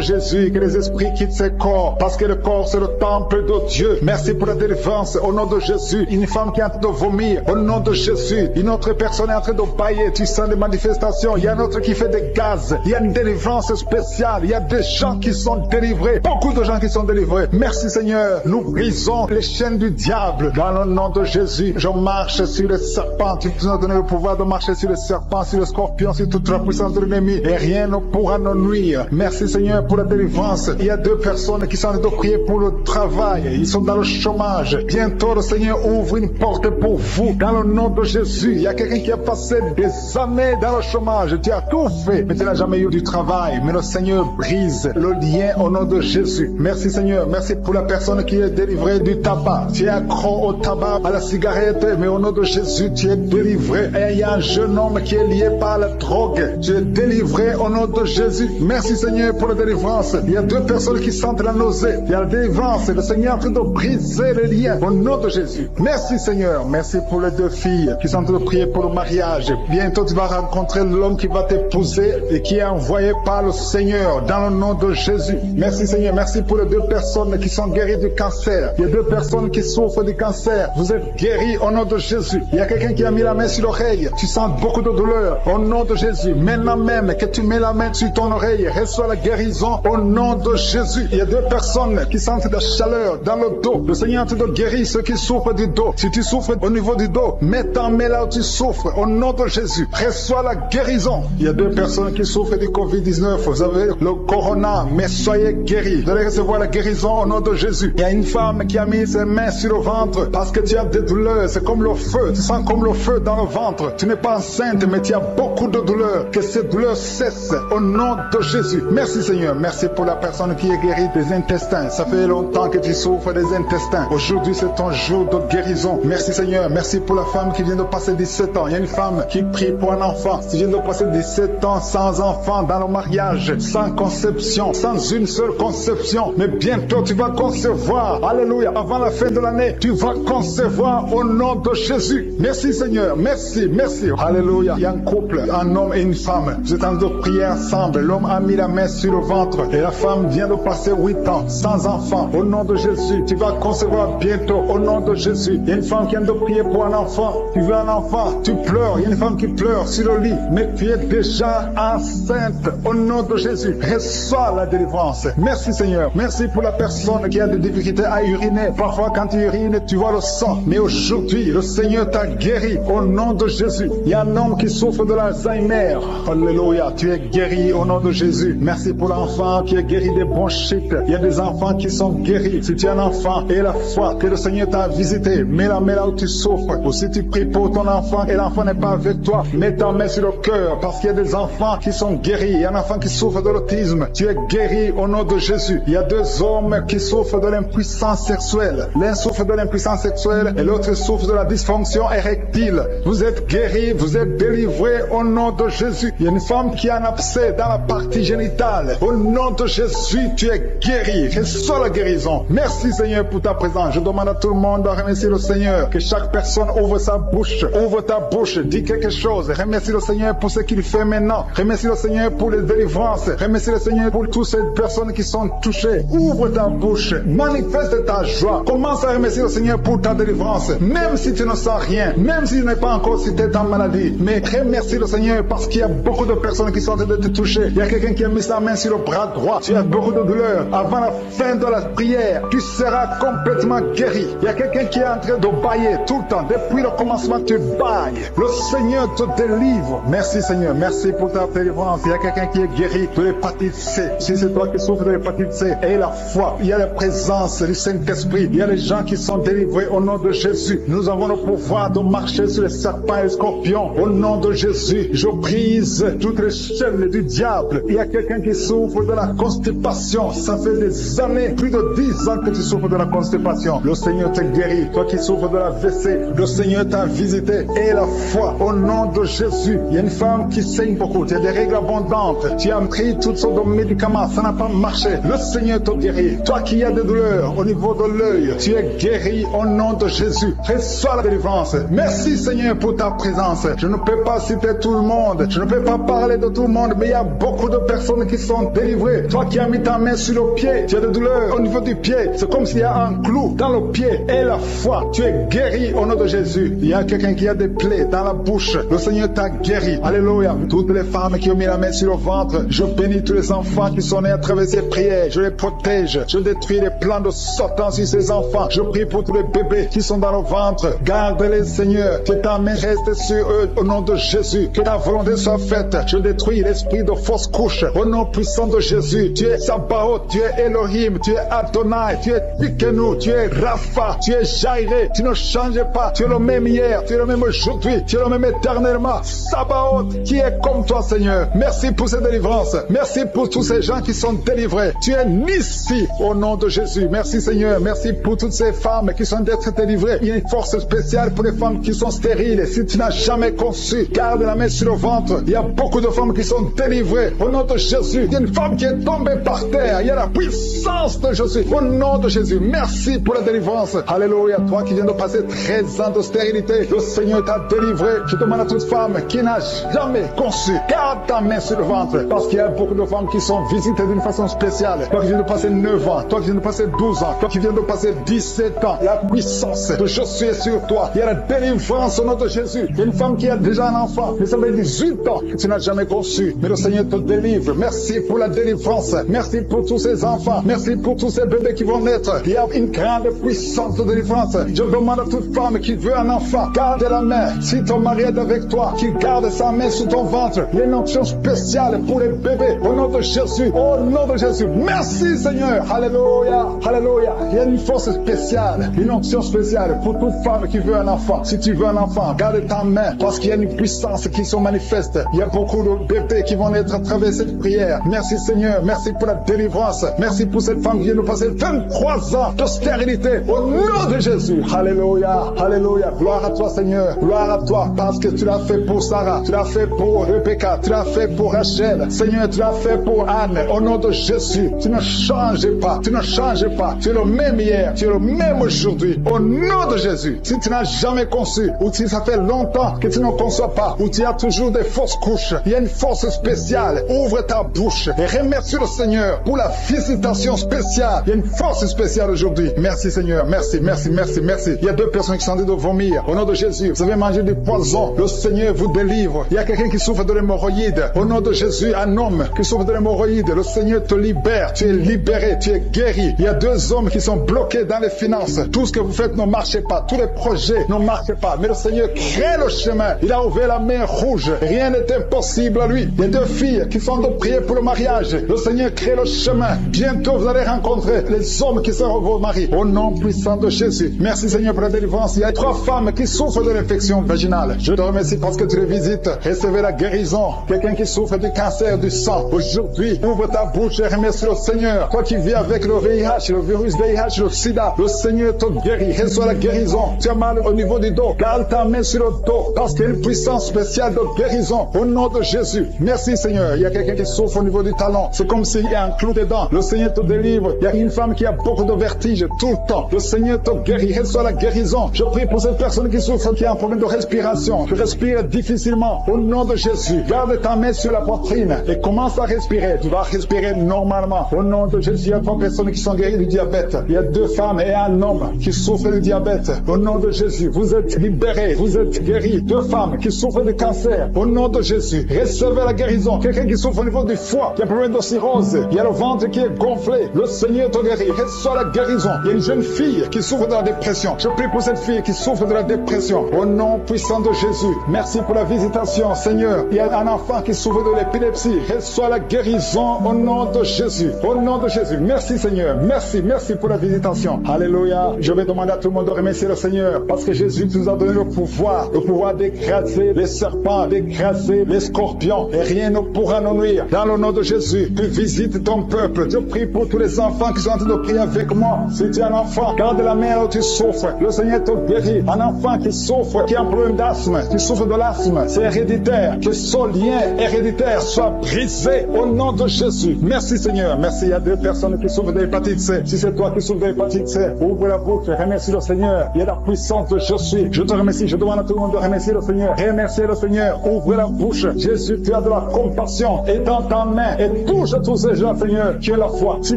Jésus, que les esprits quittent ses corps. Parce que le corps, c'est le temple de Dieu. Merci pour la délivrance. Au nom de Jésus, une femme qui est en train de vomir. Au nom de Jésus, une autre personne est en train de bailler. Tu sens des manifestations. Il y a un autre qui fait des gaz. Il y a une délivrance spéciale. Il y a des gens qui sont délivrés. Beaucoup de gens qui sont délivrés. Merci Seigneur. Nous brisons les chaînes du diable. Dans le nom de Jésus, je marche sur les serpents. Tu nous as donné le pouvoir de marcher sur les serpents, sur les scorpions, sur toute la puissance de l'ennemi. Et rien ne pourra nous nuire. Merci Seigneur pour la délivrance. Il y a 2 personnes qui sont en train de prier pour le travail. Ils sont dans le chômage. Bientôt le Seigneur ouvre une porte pour vous. Dans le nom de Jésus, il y a quelqu'un qui a passé des années dans le chômage. Tu as tout fait, mais tu n'as jamais eu du travail. Mais le Seigneur brise le lien au nom de Jésus. Merci Seigneur. Merci pour la personne qui est délivrée du tabac. Tu es accro au tabac, à la cigarette, mais au nom de Jésus, tu es délivré. Et il y a un jeune homme qui est lié par la drogue. Tu es délivré au nom de Jésus. Merci Seigneur pour la délivrance. Il y a 2 personnes qui sentent la nausée. Il y a la délivrance. Le Seigneur est en train de briser les liens au nom de Jésus. Merci Seigneur. Merci pour les 2 filles qui sont en train de prier pour le mariage. Bientôt tu vas rencontrer l'homme qui va t'épouser et qui est envoyé par le Seigneur dans le nom de Jésus. Merci Seigneur. Merci pour les 2 personnes qui sont guéries du cancer. Il y a 2 personnes qui souffrent du cancer. Vous êtes guéris au nom de Jésus. Il y a quelqu'un qui a mis la main sur l'oreille. Tu sens beaucoup de douleur au nom de Jésus. Maintenant même que tu mets la main sur ton oreille, reçois la guérison au nom de Jésus. Il y a 2 personnes qui sentent de la chaleur dans le dos. Le Seigneur est en train de guérir ceux qui souffrent du dos. Si tu souffres au niveau du dos, mets ta main là où tu souffres au nom de Jésus. Reçois la guérison. Il y a 2 personnes qui souffrent du Covid-19. Vous avez le corona, mais soyez guéris. Vous allez recevoir la guérison au nom de Jésus. Il y a une femme qui a mis ses mains sur le ventre parce que tu as des douleurs. C'est comme le feu. Tu sens comme le feu dans le ventre. Tu n'es pas enceinte, mais tu as beaucoup de douleurs. Que ces douleurs cessent au nom de Jésus. Merci Seigneur. Merci pour la personne qui est guérie des intestins. Ça fait longtemps que tu souffres des intestins. Aujourd'hui, c'est ton jour de guérison. Merci Seigneur. Merci pour la femme qui vient de passer 17 ans. Il y a une femme qui prie pour un enfant. Tu viens de passer 17 ans sans enfant dans le mariage, sans conception, sans une seule conception. Mais bientôt, tu vas concevoir. Alléluia. Avant la fin de l'année, tu vas concevoir au nom de Jésus. Merci Seigneur. Merci, merci. Alléluia. Il y a un couple, un homme et une femme. Vous êtes en train de prier ensemble. L'homme a mis la main sur le ventre et la femme vient de passer 8 ans sans enfant. Au nom de Jésus, tu vas concevoir bientôt au nom de Jésus. Il y a une femme qui vient de prier pour un enfant. Tu veux un enfant, tu pleures. Il y a une femme qui pleure sur le lit, mais tu es déjà enceinte au nom de Jésus. Reçois la délivrance. Merci Seigneur. Merci pour la personne qui a des difficultés à uriner. Parfois quand tu urines, tu vois le sang. Mais aujourd'hui, le Seigneur t'a guéri au nom de Jésus. Il y a un homme qui souffre de l'Alzheimer. Alléluia. Tu es guéri au nom de Jésus. Merci pour l'enfant qui est guéri des bronchites. Il y a des enfants qui sont guéris. Si tu es un enfant et la foi que le Seigneur t'a visité, mets la main là où tu souffres. Ou si tu pries pour ton enfant et l'enfant n'est pas avec toi, mets ta main sur le cœur parce qu'il y a des enfants qui sont guéris. Il y a un enfant qui souffre de l'autisme. Tu es guéri au nom de Jésus. Il y a 2 hommes qui souffrent de l'impuissance sexuelle. L'un souffre de l'impuissance sexuelle et l'autre souffre de la dysfonction érectile. Vous êtes guéris, vous êtes délivrés au nom de Jésus. Il y a une femme qui a un abcès dans la partie génitale. Au nom de Jésus, tu es guéri. Reçois la guérison. Merci Seigneur pour ta présence. Je demande à tout le monde de remercier le Seigneur. Que chaque personne ouvre sa bouche. Ouvre ta bouche. Dis quelque chose. Remercie le Seigneur pour ce qu'il fait maintenant. Remercie le Seigneur pour les délivrances. Remercie le Seigneur pour toutes ces personnes qui sont touchées. Ouvre ta bouche. Manifeste ta joie. Commence à remercier le Seigneur pour ta délivrance. Même si tu ne sens rien. Même si tu n'es pas encore cité en maladie. Mais remercie le Seigneur parce qu'il y a beaucoup de personnes qui sont en train de te toucher. Il y a quelqu'un qui a mis sa main sur le bras droit. Tu as beaucoup de douleur. Avant la fin de la prière, tu seras complètement guéri. Il y a quelqu'un qui est en train de bailler tout le temps. Depuis le commencement, tu bailles. Le Seigneur te délivre. Merci Seigneur. Merci pour ta délivrance. Il y a quelqu'un qui est guéri de l'hépatite C. Si c'est toi qui souffres de l'hépatite C, et la foi, il y a la présence du Saint-Esprit. Il y a les gens qui sont délivrés au nom de Jésus. Nous avons le pouvoir de marcher sur les serpents et les scorpions. Au nom de Jésus, je brise toutes les chaînes du diable. Il y a quelqu'un qui souffre de la constipation. Ça fait des années, plus de 10 ans que tu souffres de la constipation. Le Seigneur te guérit. Toi qui souffres de la WC, le Seigneur t'a visité. Et la foi, au nom de Jésus. Il y a une femme qui saigne beaucoup. Tu as des règles abondantes. Tu as pris toutes sortes de médicaments. Ça n'a pas marché. Le Seigneur te guérit. Toi qui as des douleurs au niveau de l'œil, tu es guéri au nom de Jésus. Reçois la délivrance. Merci Seigneur pour ta présence. Je ne peux pas citer tout le monde. Je ne peux pas parler de tout le monde, mais il y a beaucoup de personnes qui sont délivrées. Toi qui as mis ta main sur le pied, tu as des douleurs au niveau du pied. C'est comme s'il y a un clou dans le pied. Et la foi, tu es guéri au nom de Jésus. Il y a quelqu'un qui a des plaies dans la bouche. Le Seigneur t'a guéri. Alléluia. Toutes les femmes qui ont mis la main sur le ventre, je bénis tous les enfants qui sont nés à travers ces prières. Je les protège. Je détruis les plans de Satan sur ces enfants. Je prie pour tous les bébés qui sont dans le ventre. Garde-les, Seigneur. Que ta main reste sur eux au nom de Jésus. Que ta volonté soit faite. Je détruis l'esprit de fausse couche. Au nom puissant de Jésus. Tu es Sabaoth. Tu es Elohim. Tu es Adonai. Tu es Tikenu. Tu es Rapha. Tu es Jairé. Tu ne changes pas. Tu es le même hier. Tu es le même aujourd'hui. Tu es le même éternellement. Sabaoth, qui est comme toi, Seigneur. Merci pour ces délivrances. Merci pour tous ces gens qui sont délivrés. Tu es Nissi au nom de Jésus. Merci, Seigneur. Merci pour toutes ces femmes qui sont d'être délivrées. Il y a une force spéciale pour les femmes qui sont stériles. Si tu n'as jamais conçu, garde la main sur le ventre. Il y a beaucoup de femmes qui sont délivrées au nom de Jésus. Il y a une femme qui est tombée par terre. Il y a la puissance de Jésus au nom de Jésus. Merci pour la délivrance. Alléluia. Toi qui viens de passer 13 ans de stérilité, le Seigneur t'a délivré. Je demande à toute femme qui n'a jamais conçu, garde ta main sur le ventre. Parce qu'il y a beaucoup de femmes qui sont visitées d'une façon spéciale. Toi qui viens de passer 9 ans, toi qui viens de passer 12 ans, toi qui viens de passer 17 ans, la puissance de Jésus est sur toi. Il y a la délivrance au nom de Jésus. Il y a une femme qui a déjà un enfant, mais ça fait 18 ans que tu n'as jamais conçu. Mais le Seigneur te délivre. Merci pour la délivrance. Merci pour tous ces enfants. Merci pour tous ces bébés qui vont naître. Il y a une grande puissance de délivrance. Je demande à toute femme qui veut un enfant, garde la main. Si ton mari est avec toi, qu'il garde sa main sous ton ventre. Il y a une onction spéciale pour les bébés. Au nom de Jésus. Au nom de Jésus. Merci Seigneur. Alléluia. Alléluia. Il y a une force spéciale. Une onction spéciale pour toute femme qui veut un enfant. Si tu veux un enfant, garde ta main, parce qu'il y a une puissance qui se manifeste. Il y a beaucoup de bébés qui vont naître à travers cette prière. Merci Seigneur, merci pour la délivrance. Merci pour cette femme qui vient de passer 23 ans de stérilité. Au nom de Jésus. Alléluia, alléluia. Gloire à toi Seigneur, gloire à toi, parce que tu l'as fait pour Sarah, tu l'as fait pour Rebecca, tu l'as fait pour Rachel. Seigneur, tu l'as fait pour Anne. Au nom de Jésus, tu ne changes pas, tu ne changes pas. Tu es le même hier, tu es le même aujourd'hui. Au nom de Jésus, si tu n'as jamais conçu, ou si ça fait longtemps que tu ne conçois pas, ou tu as toujours des fausses couches, il y a une force spéciale. Ouvre ta bouche et remercie le Seigneur pour la visitation spéciale. Il y a une force spéciale aujourd'hui. Merci Seigneur, merci, merci, merci, merci. Il y a 2 personnes qui sont en train de vomir. Au nom de Jésus, vous avez mangé du poison. Le Seigneur vous délivre. Il y a quelqu'un qui souffre de l'hémorroïde. Au nom de Jésus, un homme qui souffre de l'hémorroïde. Le Seigneur te libère. Tu es libéré, tu es guéri. Il y a 2 hommes qui sont bloqués dans les finances. Tout ce que vous faites ne marche pas. Tous les projets ne marchent pas. Mais le Seigneur crée le chemin. Il a ouvert la main rouge. Rien n'est impossible à lui. Il y a 2 filles qui sont de prier pour le mariage. Le Seigneur crée le chemin. Bientôt, vous allez rencontrer les hommes qui seront vos maris. Au nom puissant de Jésus. Merci Seigneur pour la délivrance. Il y a 3 femmes qui souffrent de l'infection vaginale. Je te remercie parce que tu les visites. Recevez la guérison. Quelqu'un qui souffre du cancer du sang. Aujourd'hui, ouvre ta bouche et remercie le Seigneur. Toi qui vis avec le VIH, le virus VIH, le sida, le Seigneur te guérit. Reçois la guérison. Tu as mal au niveau du dos. Garde ta main sur le dos parce qu'il y a une puissance spéciale de guérison. Au nom de Jésus. Merci Seigneur. Il y a quelqu'un qui souffre au niveau du talon. C'est comme s'il y a un clou dedans. Le Seigneur te délivre. Il y a une femme qui a beaucoup de vertige tout le temps. Le Seigneur te guérit. Reçois la guérison. Je prie pour cette personne qui souffre, qui a un problème de respiration. Tu respires difficilement. Au nom de Jésus. Garde ta main sur la poitrine et commence à respirer. Tu vas respirer normalement. Au nom de Jésus, il y a 3 personnes qui sont guéries du diabète. Il y a 2 femmes et un homme qui souffrent du diabète. Au nom de Jésus, vous êtes libérés. Vous êtes guéris. 2 femmes qui souffrent de cancer. Au nom de Jésus, recevez la guérison. Quelqu'un qui souffre au niveau du foie, qui a un problème de cirrhose. Il y a le ventre qui est gonflé. Le Seigneur te guérit. Reçois la guérison. Il y a une jeune fille qui souffre de la dépression. Je prie pour cette fille qui souffre de la dépression. Au nom puissant de Jésus. Merci pour la visitation, Seigneur. Il y a un enfant qui souffre de l'épilepsie. Reçois la guérison au nom de Jésus. Au nom de Jésus. Merci, Seigneur. Merci, merci pour la visitation. Alléluia. Je vais demander à tout le monde de remercier le Seigneur parce que Jésus nous a donné le pouvoir d'écraser les serpents, d'écraser les scorpions et rien ne pourra nous nuire. Dans le nom de Jésus, tu visites ton peuple. Je prie pour tous les enfants qui sont en train de prier avec moi. Si tu es un enfant, garde la main où tu souffres. Le Seigneur te guérit. Un enfant qui souffre, qui a un problème d'asthme, qui souffre de l'asthme, c'est héréditaire. Que ce lien héréditaire soit brisé au nom de Jésus. Merci Seigneur. Merci. Il y a 2 personnes qui souffrent de l'hépatite C. Si c'est toi qui souffres de l'hépatite C, ouvre la bouche. Remercie le Seigneur. Il y a la puissance de je suis. Je te remercie. Je demande à tout le monde de remercier le Seigneur. Remerciez le Seigneur. Ouvre la bouche. Jésus, tu as de la compassion. Étends ta main et touche à tous ces gens, Seigneur, qui ont la foi. Si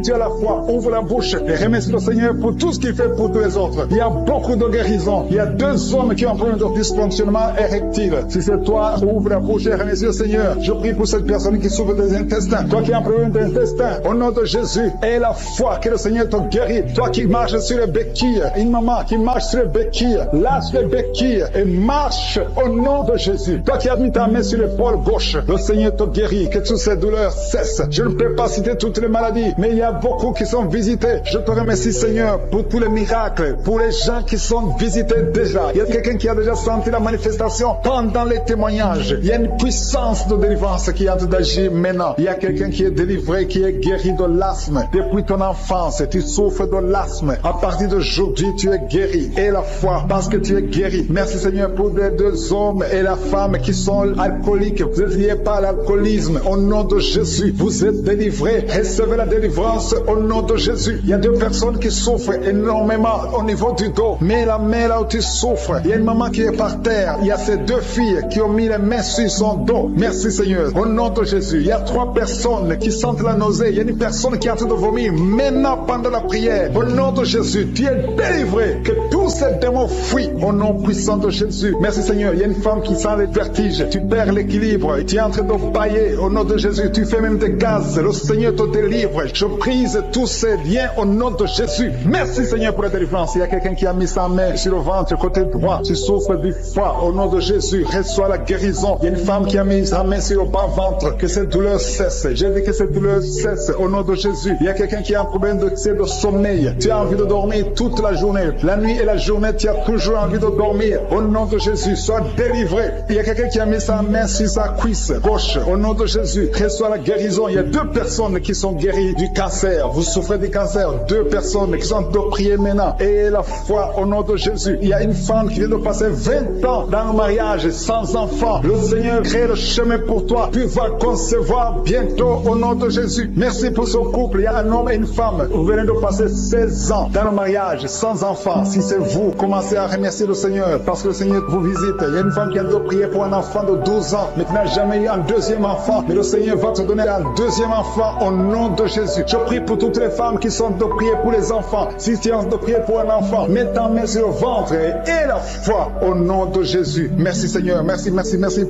tu as la foi, ouvre la bouche et remercie le Seigneur pour tout ce qu'il fait pour tous les autres. Il y a beaucoup de guérisons. Il y a 2 hommes qui ont un problème de dysfonctionnement érectile. Si c'est toi, ouvre la bouche et remercie le Seigneur. Je prie pour cette personne qui souffre des intestins. Toi qui as un problème d'intestin, au nom de Jésus, aie la foi que le Seigneur te guérit. Toi qui marches sur les béquilles, une maman qui marche sur les béquilles, lâche les béquilles et marche au nom de Jésus. Toi qui as mis ta main sur l'épaule gauche, le Seigneur te guérit. Que toutes ces douleurs cessent. Je ne peux pas citer toutes les maladies, mais il y a beaucoup qui sont visités. Je te remercie Seigneur pour tous les miracles, pour les gens qui sont visités déjà. Il y a quelqu'un qui a déjà senti la manifestation pendant les témoignages. Il y a une puissance de délivrance qui est en train d'agir maintenant. Il y a quelqu'un qui est délivré, qui est guéri de l'asthme. Depuis ton enfance, tu souffres de l'asthme. À partir d'aujourd'hui, tu es guéri. Et la foi, parce que tu es guéri. Merci Seigneur pour les 2 hommes et la femme qui sont alcooliques. Vous êtes liés par l'alcoolisme. Au nom de Jésus, vous êtes délivrés. Recevez la délivrance au nom de Jésus. Il y a 2 personnes qui souffrent énormément au niveau du dos. Mets la main là où tu souffres. Il y a une maman qui est par terre. Il y a ces 2 filles qui ont mis les mains sur son dos. Merci Seigneur. Au nom de Jésus. Il y a 3 personnes qui sentent la nausée. Il y a une personne qui est en train de vomir maintenant pendant la prière. Au nom de Jésus, tu es délivré. Que tous ces démons fuient au nom puissant de Jésus. Merci Seigneur. Il y a une femme qui sent les vertiges. Tu perds l'équilibre. Tu es en train de bailler au nom de Jésus. Tu fais même des gaz. Le Seigneur te délivre. Je brise tous ces liens au nom de Jésus. Merci Seigneur pour la délivrance. Il y a quelqu'un qui a mis sa main sur le ventre, côté droit. Tu souffres du foie. Au nom de Jésus, reçois la guérison. Il y a une femme qui a mis sa main sur le bas-ventre. Que cette douleur cesse. J'ai dit que cette douleur cesse au nom de Jésus. Il y a quelqu'un qui a un problème de sommeil. Tu as envie de dormir toute la journée. La nuit et la journée, tu as toujours envie de dormir. dormir. Au nom de Jésus, sois délivré. Il y a quelqu'un qui a mis sa main sur sa cuisse gauche. Au nom de Jésus, reçois la guérison. Il y a 2 personnes qui sont guéries du cancer. Vous souffrez du cancer. 2 personnes qui sont de prier maintenant. Et la foi au nom de Jésus. Il y a une femme qui vient de passer 20 ans dans le mariage sans enfant. Le Seigneur crée le chemin pour toi. Tu vas concevoir bientôt au nom de Jésus. Merci pour ce couple. Il y a un homme et une femme. Vous venez de passer 16 ans dans le mariage sans enfant. Si c'est vous, commencez à remercier le Seigneur parce que le Seigneur vous visite. Il y a une femme qui a de prier pour un enfant de 12 ans mais qui n'a jamais eu un deuxième enfant. Mais le Seigneur va te donner un deuxième enfant au nom de Jésus. Je prie pour toutes les femmes qui sont de prier pour les enfants. Si tu es de prier pour un enfant, mets ta main sur le ventre et la foi au nom de Jésus. Merci Seigneur. Merci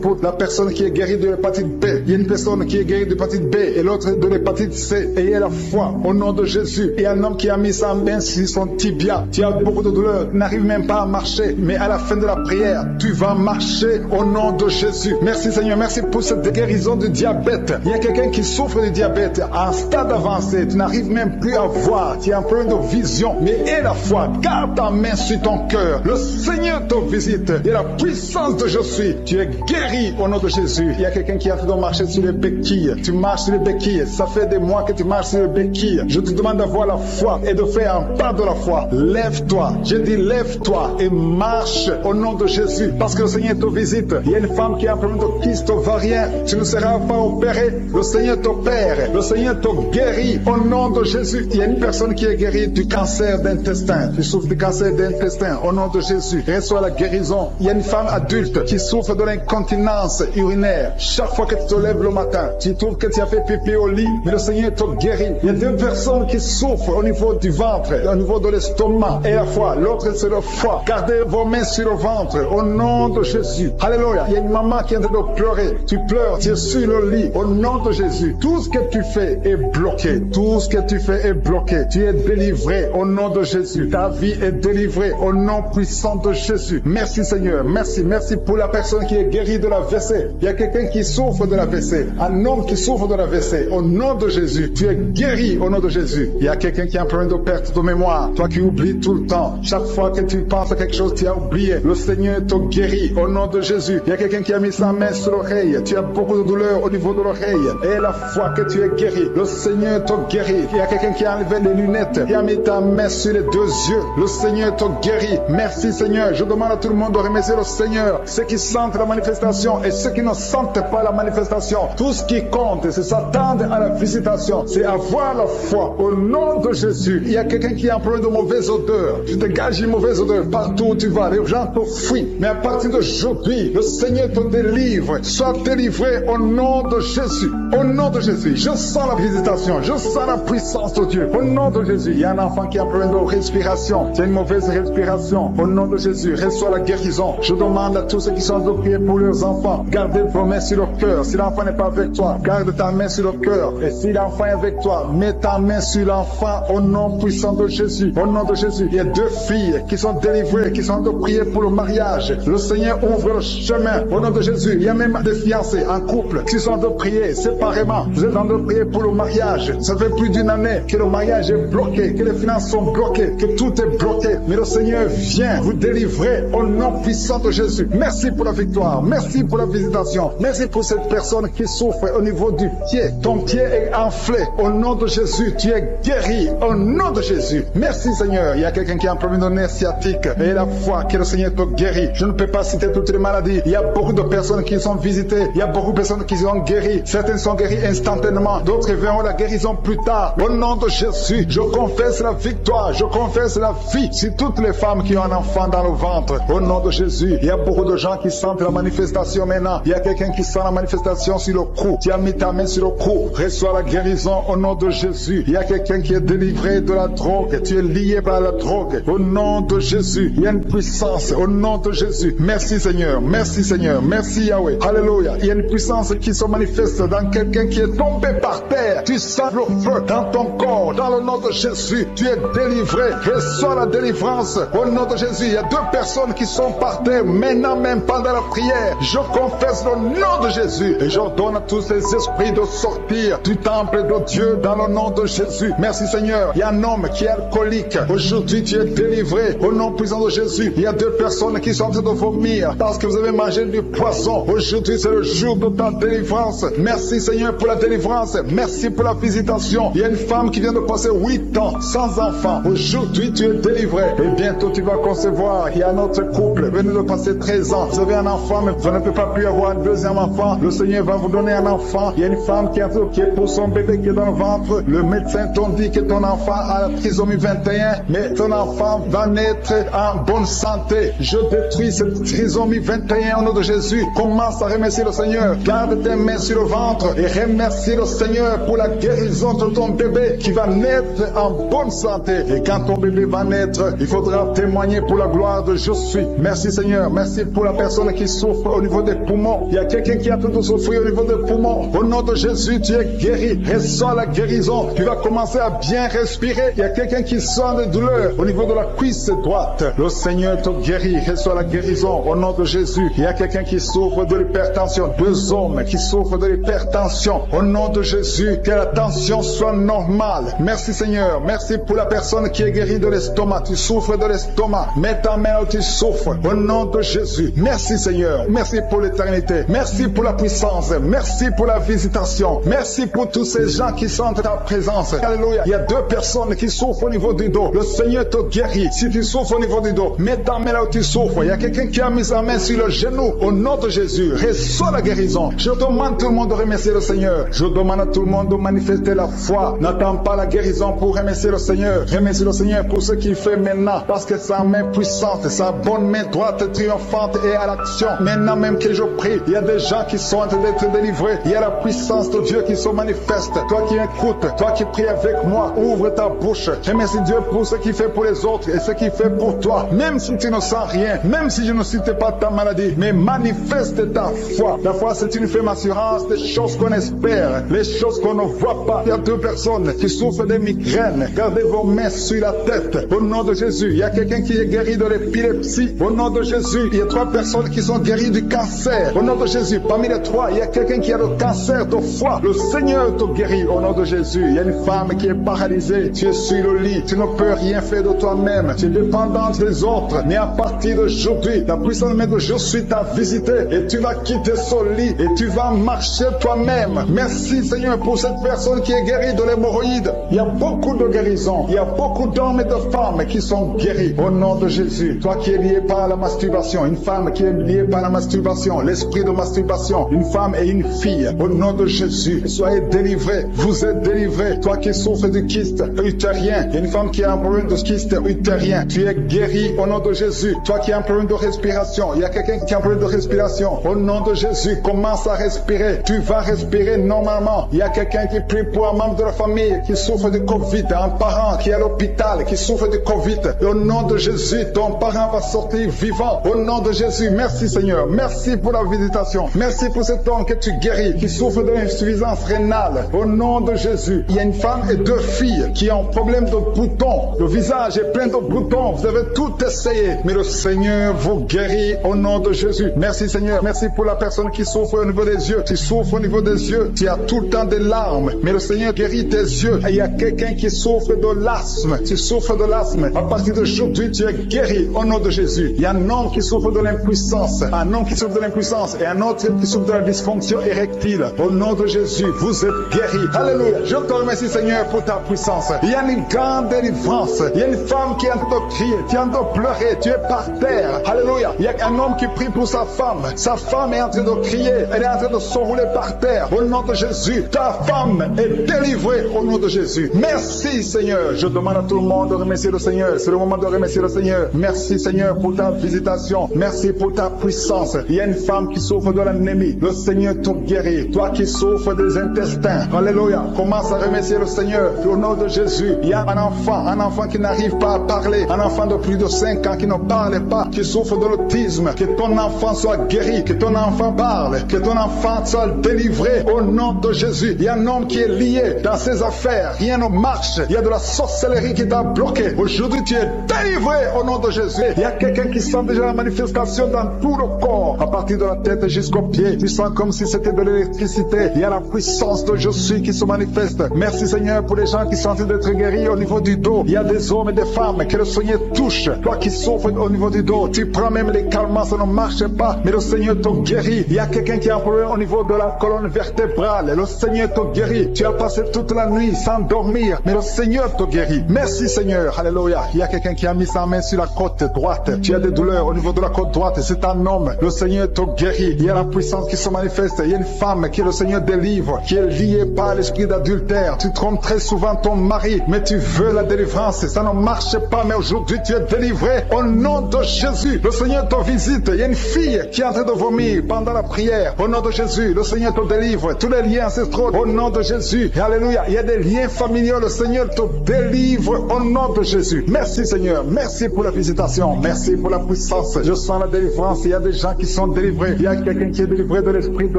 pour la personne qui est guérie de l'hépatite B. Il y a une personne qui est guérie de l'hépatite B et l'autre de l'hépatite C. Ayez la foi au nom de Jésus. Il y a un homme qui a mis sa main sur son tibia. Tu as beaucoup de douleur, tu n'arrives même pas à marcher. Mais à la fin de la prière, tu vas marcher au nom de Jésus. Merci Seigneur. Merci pour cette guérison du diabète. Il y a quelqu'un qui souffre du diabète à un stade avancé. Tu n'arrives même plus à voir. Tu as un problème de vision. Mais aie la foi. Garde ta main sur ton cœur. Le Seigneur te visite. Il y a la puissance de je suis. Tu es guéri au nom de Jésus. Il y a quelqu'un qui est en train de marcher sur les béquilles. Tu marches sur les béquilles. Ça fait des mois que tu marches sur les béquilles. Je te demande d'avoir la foi et de faire un pas de la foi. Lève-toi. Je dis lève-toi et marche au nom de Jésus. Parce que le Seigneur te visite. Il y a une femme qui a un problème de kyste ovarien. Tu ne seras pas opéré. Le Seigneur t'opère. Le Seigneur te guérit au nom de Jésus. Il y a une personne qui est guérie du cancer d'intestin. Tu souffres du cancer d'intestin au nom de Jésus. Reçois la guérison. Il y a une femme adulte qui souffre de l'incontinence urinaire. Chaque fois que tu te lèves le matin, tu trouves que tu as fait pipi au lit, mais le Seigneur te guérit. Il y a 2 personnes qui souffrent au niveau du ventre, au niveau de l'estomac et la foi. L'autre c'est le foie. Gardez vos mains sur le ventre au nom de Jésus. Alléluia. Il y a une maman qui est en train de pleurer. Tu pleures, tu es sur le lit au nom de Jésus. Tout ce que tu fais est bloqué. Tout ce que tu fais est bloqué. Tu es délivré au nom de Jésus. Ta vie est délivrée au nom puissant de Jésus. Merci Seigneur. Merci pour la personne qui est guérie de la WC. Il y a quelqu'un qui souffre de la WC. Un homme qui souffre de la WC. Au nom de Jésus. Tu es guéri au nom de Jésus. Il y a quelqu'un qui a un problème de perte de mémoire. Toi qui oublies tout le temps. Chaque fois que tu penses à quelque chose, tu as oublié. Le Seigneur te guérit au nom de Jésus. Il y a quelqu'un qui a mis sa main sur l'oreille. Tu as beaucoup de douleur au niveau de l'oreille. Et la fois que tu es guéri, le Seigneur te guérit. Il y a quelqu'un qui a enlevé les lunettes. Qui a mis ta main sur les 2 yeux. Le Seigneur te guérit. Merci Seigneur. Je demande à tout le monde de remercier le Seigneur. Ceux qui sentent la manifestation et ceux qui ne sentent pas la manifestation. Tout ce qui compte, c'est s'attendre à la visitation. C'est avoir la foi au nom de Jésus. Il y a quelqu'un qui a un problème de mauvaise odeur. Tu dégages une mauvaise odeur partout où tu vas. Les gens te fuient. Mais à partir d'aujourd'hui, le Seigneur te délivre. Sois délivré au nom de Jésus. Au nom de Jésus. Je sens la visitation. Je sens la puissance de Dieu. Au nom de Jésus. Il y a un enfant qui a un problème de respiration. Tu as une mauvaise respiration. Au nom de Jésus. Reçois la guérison. Je demande à tous ceux qui sont de prier pour leurs enfants. Gardez vos mains sur le cœur. Si l'enfant n'est pas avec toi, garde ta main sur le cœur. Et si l'enfant est avec toi, mets ta main sur l'enfant au nom puissant de Jésus. Au nom de Jésus. Il y a 2 filles qui sont délivrées, qui sont de prier pour le mariage. Le Seigneur ouvre le chemin. Au nom de Jésus. Il y a même des fiancés, un couple, qui sont de prier séparément. Vous êtes en train de prier pour le mariage. Ça fait plus d'1 année que le mariage est bloqué, que les finances sont bloquées, que tout est bloqué. Mais le Seigneur vient vous délivrer au nom puissant de Jésus. Merci pour la victoire. Merci pour la visitation. Merci pour cette personne qui souffre au niveau du pied. Ton pied est enflé. Au nom de Jésus, tu es guéri. Au nom de Jésus. Merci Seigneur. Il y a quelqu'un qui a un problème de nerf sciatique. Et la foi que le Seigneur te guérit. Je ne peux pas citer toutes les maladies. Il y a beaucoup de personnes qui sont visitées. Il y a beaucoup de personnes qui sont guéries. Certaines sont guéries instantanément. D'autres verront la guérison plus tard. Au nom de Jésus, je confesse la victoire. Je confesse la vie sur toutes les femmes qui ont un enfant dans le ventre. Au nom de Jésus, il y a beaucoup de gens qui sentent la manifestation maintenant. Il y a quelqu'un qui sent la manifestation sur le cou. Tu as mis ta main sur le cou. Reçois la guérison au nom de Jésus. Il y a quelqu'un qui est délivré de la drogue. Tu es lié par la drogue. Au nom de Jésus, il y a une puissance. Au nom de Jésus. Merci Seigneur. Merci Seigneur. Merci Yahweh. Alléluia. Il y a une puissance qui se manifeste dans quelqu'un qui est tombé par terre. Tu sens le feu dans ton corps. Dans le nom de Jésus, tu es délivré. Reçois la délivrance. Au nom de Jésus, il y a 2 personnes qui sont par terre maintenant même pendant la prière. Je confesse le nom de Jésus et j'ordonne à tous les esprits de sortir du temple de Dieu dans le nom de Jésus. Merci Seigneur. Il y a un homme qui est alcoolique. Aujourd'hui, tu es délivré. Au nom puissant de Jésus, il y a 2 personnes qui sont en train de vomir parce que vous avez mangé du poisson. Aujourd'hui, c'est le jour de ta délivrance. Merci Seigneur pour la délivrance. Merci pour la visitation. Il y a une femme qui vient de passer 8 ans sans enfant. Aujourd'hui, tu es délivré. Et bientôt, tu vas concevoir. Il y a un autre couple. Venez de passer 13 ans. Vous avez un enfant, mais vous ne pouvez pas plus avoir un deuxième enfant. Le Seigneur va vous donner un enfant. Il y a une femme qui est pour son bébé qui est dans le ventre. Le médecin t'a dit que ton enfant a la trisomie 21, mais ton enfant va naître en bonne santé. Je détruis cette trisomie 21 au nom de Jésus. Commence à remercier le Seigneur. Garde tes mains sur le ventre et remercie le Seigneur pour la guérison de ton bébé qui va naître en bonne santé. Et quand ton bébé va naître, il faudra témoigner pour la gloire de je suis. Merci Seigneur. Merci pour la personne qui souffre au niveau des poumons. Il y a quelqu'un qui a tout de souffrir au niveau des poumons. Au nom de Jésus, tu es guéri. Reçois la guérison. Tu vas commencer à bien respirer. Il y a quelqu'un qui sent des douleurs au niveau de la cuisse droite. Le Seigneur te guérit. Reçois la guérison au nom de Jésus. Il y a quelqu'un qui souffre de l'hypertension. 2 hommes qui souffrent de l'hypertension. Au nom de Jésus, que la tension soit normale. Merci Seigneur. Merci pour la personne qui est guérie de l'estomac. Tu souffres de l'estomac. Mets ta main où tu souffres. Au nom de Jésus. Merci Seigneur. Merci pour l'éternité. Merci pour la puissance. Merci pour la visitation. Merci pour tous ces gens qui sentent ta présence. Alléluia. Il y a 2 personnes qui souffrent au niveau du dos. Le Seigneur te guérit. Si tu souffres au niveau du dos, mets ta main là où tu souffres. Il y a quelqu'un qui a mis sa main sur le genou. Au nom de Jésus, reçois la guérison. Je demande à tout le monde de remercier le Seigneur. Je demande à tout le monde de manifester la foi. N'attends pas la guérison pour remercier le Seigneur. Remercie le Seigneur pour ce qu'il fait maintenant. Parce que sa main puissante, sa bonne main droite triomphante est à l'action. Maintenant même que je prie, il y a des gens qui sont en train d'être délivrés. Il y a la puissance de Dieu qui se manifeste. Toi qui écoutes, toi qui pries avec moi, ouvre ta bouche. Remercie Dieu pour ce qu'il fait pour les autres et ce qu'il fait pour toi. Même si tu ne sens rien, même si je ne cite pas ta maladie, mais manifeste ta foi. La foi, c'est une ferme assurance des choses qu'on espère, les choses qu'on ne voit pas. Il y a 2 personnes qui souffrent de migraines. Gardez vos mains sur la tête. Au nom de Jésus, il y a quelqu'un qui est guéri de l'épilepsie. Au nom de Jésus, il y a 3 personnes qui sont guéries du cancer. Au nom de Jésus, parmi les 3, il y a quelqu'un qui a le cancer de foie. Le Seigneur te guérit au nom de Jésus. Il y a une femme qui est paralysée. Tu es sur le lit. Tu ne peux rien faire de toi-même. Tu es dépendante des autres. Mais à partir d'aujourd'hui, la puissance de je suis t'a visité et tu vas quitter ce lit et tu vas marcher toi-même. Merci Seigneur pour cette personne qui est guérie de l'hémorroïde. Il y a beaucoup de guérisons. Il y a beaucoup d'hommes et de femmes qui sont guéris au nom de Jésus. Toi qui es lié par la masturbation, une femme qui est liée par la masturbation, l'esprit de masturbation, une femme et une fille, au nom de Jésus, soyez délivrés. Vous êtes délivrés. Toi qui souffres du kyste utérien, une femme qui a un problème de kyste utérien, tu es guéri au nom de Jésus. Toi qui as un problème de respiration, il y a quelqu'un qui a un problème de respiration, au nom de Jésus, commence à respirer. Tu vas respirer normalement. Il y a quelqu'un qui prie pour un membre de la famille qui souffre du Covid, un parent qui est à l'hôpital, qui souffre du Covid. Et au nom de Jésus, ton parent va sortir vivant. Au nom de Jésus, merci Seigneur. Merci pour la visitation. Merci pour cet homme que tu guéris, qui souffre de l'insuffisance rénale. Au nom de Jésus, il y a une femme et 2 filles qui ont un problème de boutons. Le visage est plein de boutons. Vous avez tout essayé, mais le Seigneur vous guérit au nom de Jésus. Merci Seigneur. Merci pour la personne qui souffre au niveau des yeux. Tu souffres au niveau des yeux. Tu as tout le temps des larmes, mais le Seigneur guérit tes yeux. Et il y a quelqu'un qui souffre de l'asthme. Tu souffres de l'asthme. À partir d'aujourd'hui, tu es guéri au nom de Jésus. Il y a un homme qui souffre de l'impuissance. Un homme qui souffre de l'impuissance et un autre qui souffre de la dysfonction érectile. Au nom de Jésus, vous êtes guéris. Alléluia. Je te remercie Seigneur pour ta puissance. Il y a une grande délivrance. Il y a une femme qui est en train de crier, qui est en train de pleurer. Tu es par terre. Alléluia. Il y a un homme qui prie pour sa femme. Sa femme est en train de crier. Elle est en train de s'enrouler par terre. Au nom de Jésus, ta femme est délivrée au nom de Jésus. Merci Seigneur. Je demande à tout le monde de remercier le Seigneur. C'est le moment de remercier le Seigneur. Merci Seigneur pour ta visitation. Merci pour ta puissance. Il y a une femme qui souffre de l'anémie. Le Seigneur te guérit. Toi qui souffres des intestins. Alléluia. Commence à remercier le Seigneur. Au nom de Jésus, il y a un enfant qui n'arrive pas à parler. Un enfant de plus de 5 ans qui ne parle pas, qui souffre de l'autisme. Que ton enfant soit guéri. Que ton enfant parle. Que ton enfant soit délivré délivré au nom de Jésus. Il y a un homme qui est lié dans ses affaires. Rien ne marche. Il y a de la sorcellerie qui t'a bloqué. Aujourd'hui, tu es délivré au nom de Jésus. Il y a quelqu'un qui sent déjà la manifestation dans tout le corps, à partir de la tête jusqu'aux pieds. Tu sens comme si c'était de l'électricité. Il y a la puissance de Je suis qui se manifeste. Merci Seigneur pour les gens qui sont en train d'être guéris au niveau du dos. Il y a des hommes et des femmes que le Seigneur touche. Toi qui souffres au niveau du dos, tu prends même les calmants, ça ne marche pas, mais le Seigneur te guérit. Il y a quelqu'un qui a un problème au niveau de la colonne vertébrale. Le Seigneur te guérit. Tu as passé toute la nuit sans dormir, mais le Seigneur te guérit. Merci Seigneur. Alléluia. Il y a quelqu'un qui a mis sa main sur la côte droite. Tu as des douleurs au niveau de la côte droite. C'est un homme. Le Seigneur te guérit. Il y a la puissance qui se manifeste. Il y a une femme qui le Seigneur délivre, qui est liée par l'esprit d'adultère. Tu trompes très souvent ton mari, mais tu veux la délivrance. Ça ne marche pas, mais aujourd'hui tu es délivré au nom de Jésus. Le Seigneur te visite. Il y a une fille qui est en train de vomir pendant la prière. Au nom de Jésus, le Seigneur te délivre. Tous les liens ancestraux, au nom de Jésus. Alléluia. Il y a des liens familiaux. Le Seigneur te délivre au nom de Jésus. Merci Seigneur. Merci pour la visitation. Merci pour la puissance. Je sens la délivrance. Il y a des gens qui sont délivrés. Il y a quelqu'un qui est délivré de l'esprit de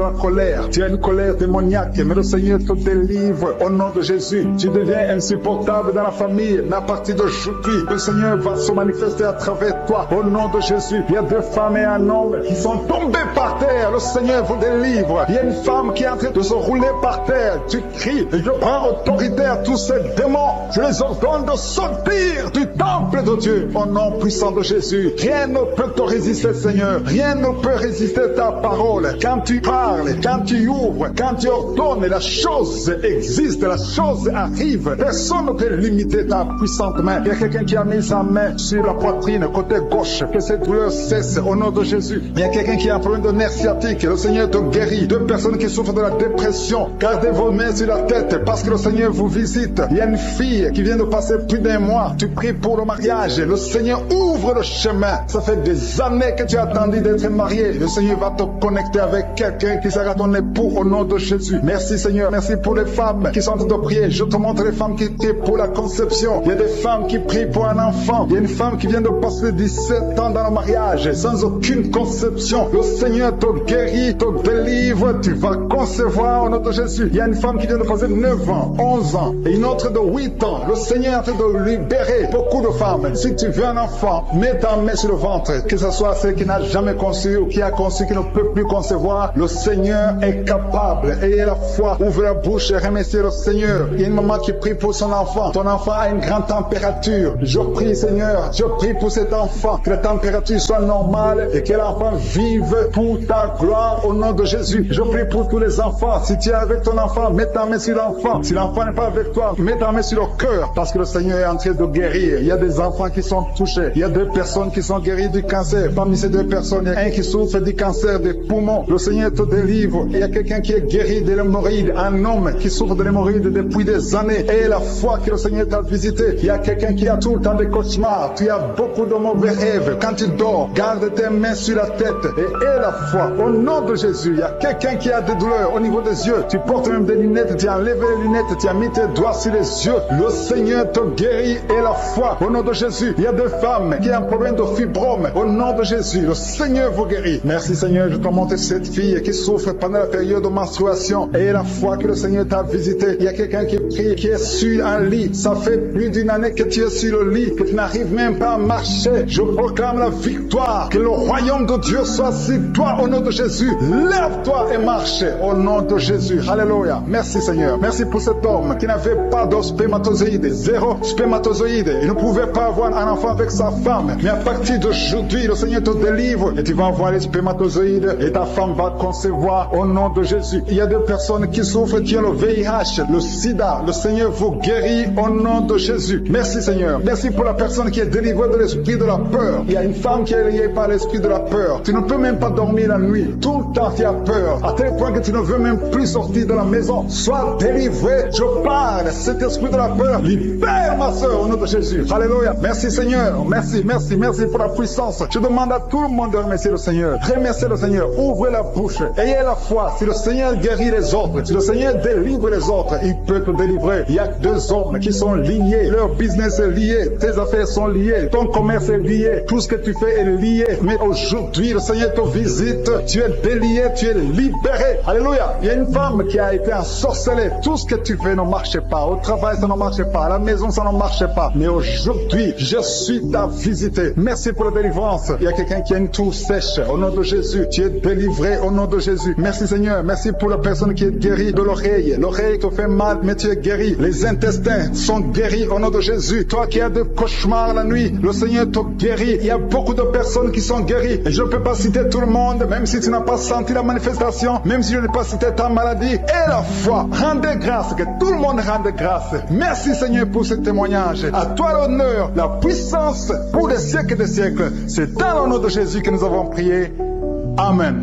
la colère. Tu as une colère démoniaque, mais le Seigneur te délivre au nom de Jésus. Tu deviens insupportable dans la famille, mais à partir d'aujourd'hui, le Seigneur va se manifester à travers toi au nom de Jésus. Il y a deux femmes et un homme qui sont tombés par terre. Le Seigneur vous délivre. Il y a une femme qui est en train de se rouler par terre. Tu cries et je prends autorité à tous ces démons. Je les ordonne de sortir du temple de Dieu au nom puissant de Jésus. Rien ne peut te résister, Seigneur. Rien ne peut résister ta parole. Quand tu parles, quand tu ouvres, quand tu ordonnes, la chose existe, la chose arrive. Personne ne peut limiter ta puissante main. Il y a quelqu'un qui a mis sa main sur la poitrine, côté gauche, que cette douleur cesse au nom de Jésus. Il y a quelqu'un qui a un problème de nerf sciatique. Le Seigneur te guérit. Deux personnes qui souffrent de la dépression. Gardez vos mains sur la tête parce que le Seigneur vous visite. Il y a une fille qui vient de passer plus d'un mois. Tu pries pour le mariage. Le Seigneur ouvre le chemin. Ça fait des années que tu as attendu d'être marié. Le Seigneur va te connecter avec quelqu'un qui sera ton époux au nom de Jésus. Merci Seigneur. Merci pour les femmes qui sont en train de prier. Je te montre les femmes qui prient pour la conception. Il y a des femmes qui prient pour un enfant. Il y a une femme qui vient de passer 17 ans dans le mariage sans aucune conception. Le Seigneur te guérit, te délivre. Tu vas concevoir au nom de Jésus. Il y a une femme qui vient de passer 9 ans, 11 ans et une autre de 8 ans. Le Seigneur est en train de libérer beaucoup de femmes. Si tu veux un enfant, mets ta main sur le ventre. Que ce soit celle qui n'a jamais conçu ou qui a conçu, qui ne peut plus concevoir. Le Seigneur est capable. Ayez la foi. Ouvre la bouche et remerciez le Seigneur. Il y a une maman qui prie pour son enfant. Ton enfant a une grande température. Je prie Seigneur. Je prie pour cet enfant. Que la température soit normale et que l'enfant vive pour ta gloire au nom de Jésus. Je prie pour tous les enfants. Si tu es avec ton enfant, mets ta main sur l'enfant. Si l'enfant n'est pas avec toi, mets ta main sur le cœur parce que le Seigneur est en train de guérir. Il y a des enfants qui sont touchés. Il y a 2 personnes qui sont guéries du cancer. Parmi ces 2 personnes, il y a un qui souffre du cancer des poumons. Le Seigneur te délivre. Il y a quelqu'un qui est guéri de l'hémorroïde. Un homme qui souffre de l'hémorroïde depuis des années. Et la foi que le Seigneur t'a visité. Il y a quelqu'un qui a tout le temps des cauchemars. Tu as beaucoup de mauvais rêves. Quand tu dors, garde tes mains sur la tête et aie la foi. Au nom de Jésus, il y a quelqu'un qui a des douleurs au niveau des yeux. Tu portes même des lunettes. Tu as enlevé les lunettes. Tu as mis tes doigts sur les yeux. Le Seigneur te guérit et la foi. Au nom de Jésus, il y a des femmes qui ont un problème de fibrome. Au nom de Jésus, le Seigneur vous guérit. Merci Seigneur, je te montre cette fille qui souffre pendant la période de menstruation et la foi que le Seigneur t'a visité. Il y a quelqu'un qui prie, qui est sur un lit. Ça fait plus d'une année que tu es sur le lit, que tu n'arrives même pas à marcher. Je proclame la victoire. Que le royaume de Dieu soit sur toi au nom de Jésus. Lève-toi et marche au nom de Jésus. Alléluia. Merci Seigneur. Merci pour cet homme qui n'avait pas de spermatozoïdes. 0 spermatozoïdes. Il ne pouvait pas avoir un enfant avec sa femme. Mais à partir d'aujourd'hui, le Seigneur te délivre et tu vas avoir les spermatozoïdes et ta femme va concevoir au nom de Jésus. Il y a des personnes qui souffrent, qui ont le VIH, le sida. Le Seigneur vous guérit au nom de Jésus. Merci Seigneur. Merci pour la personne qui est délivrée de l'esprit de la peur. Il y a une femme qui est liée par l'esprit de la peur. Tu ne peux même pas dormir la nuit. Tout le temps tu as peur. À tel point que tu ne veux même plus sortir de la maison. Sois délivré. Je parle. Cet esprit de la peur, libère ma soeur au nom de Jésus. Alléluia. Merci Seigneur. Merci pour la puissance. Je demande à tout le monde de remercier le Seigneur. Remerciez le Seigneur. Ouvrez la bouche. Ayez la foi. Si le Seigneur guérit les autres, si le Seigneur délivre les autres, il peut te délivrer. Il y a 2 hommes qui sont liés. Leur business est lié. Tes affaires sont liées. Ton commerce est lié. Tout ce que tu fais est lié. Mais aujourd'hui, le Seigneur te visite. Tu es délié. Tu es libéré. Alléluia. Il y a une femme qui a été ensorcelée. Tout ce que tu fais ne marchait pas. Au travail, ça ne marchait pas. À la maison, ça ne marchait pas. Mais aujourd'hui, je suis ta visité. Merci pour la délivrance. Il y a quelqu'un qui a une toux sèche. Au nom de Jésus, tu es délivré au nom de Jésus. Merci Seigneur. Merci pour la personne qui est guérie de l'oreille. L'oreille te fait mal, mais tu es guéri. Les intestins sont guéris au nom de Jésus. Toi qui as des cauchemars la nuit, le Seigneur te guérit. Il y a beaucoup de personnes qui sont guéries. Et je ne peux pas citer tout le monde, même si tu n'as pas senti la manifestation, même si je n'ai pas cité ta maladie. Et la foi, rendez grâce, que tout le monde rende grâce. Merci Seigneur pour ce témoignage. À toi l'honneur, la puissance pour des siècles et des siècles. C'est dans le nom de Jésus que nous avons prié. Amen.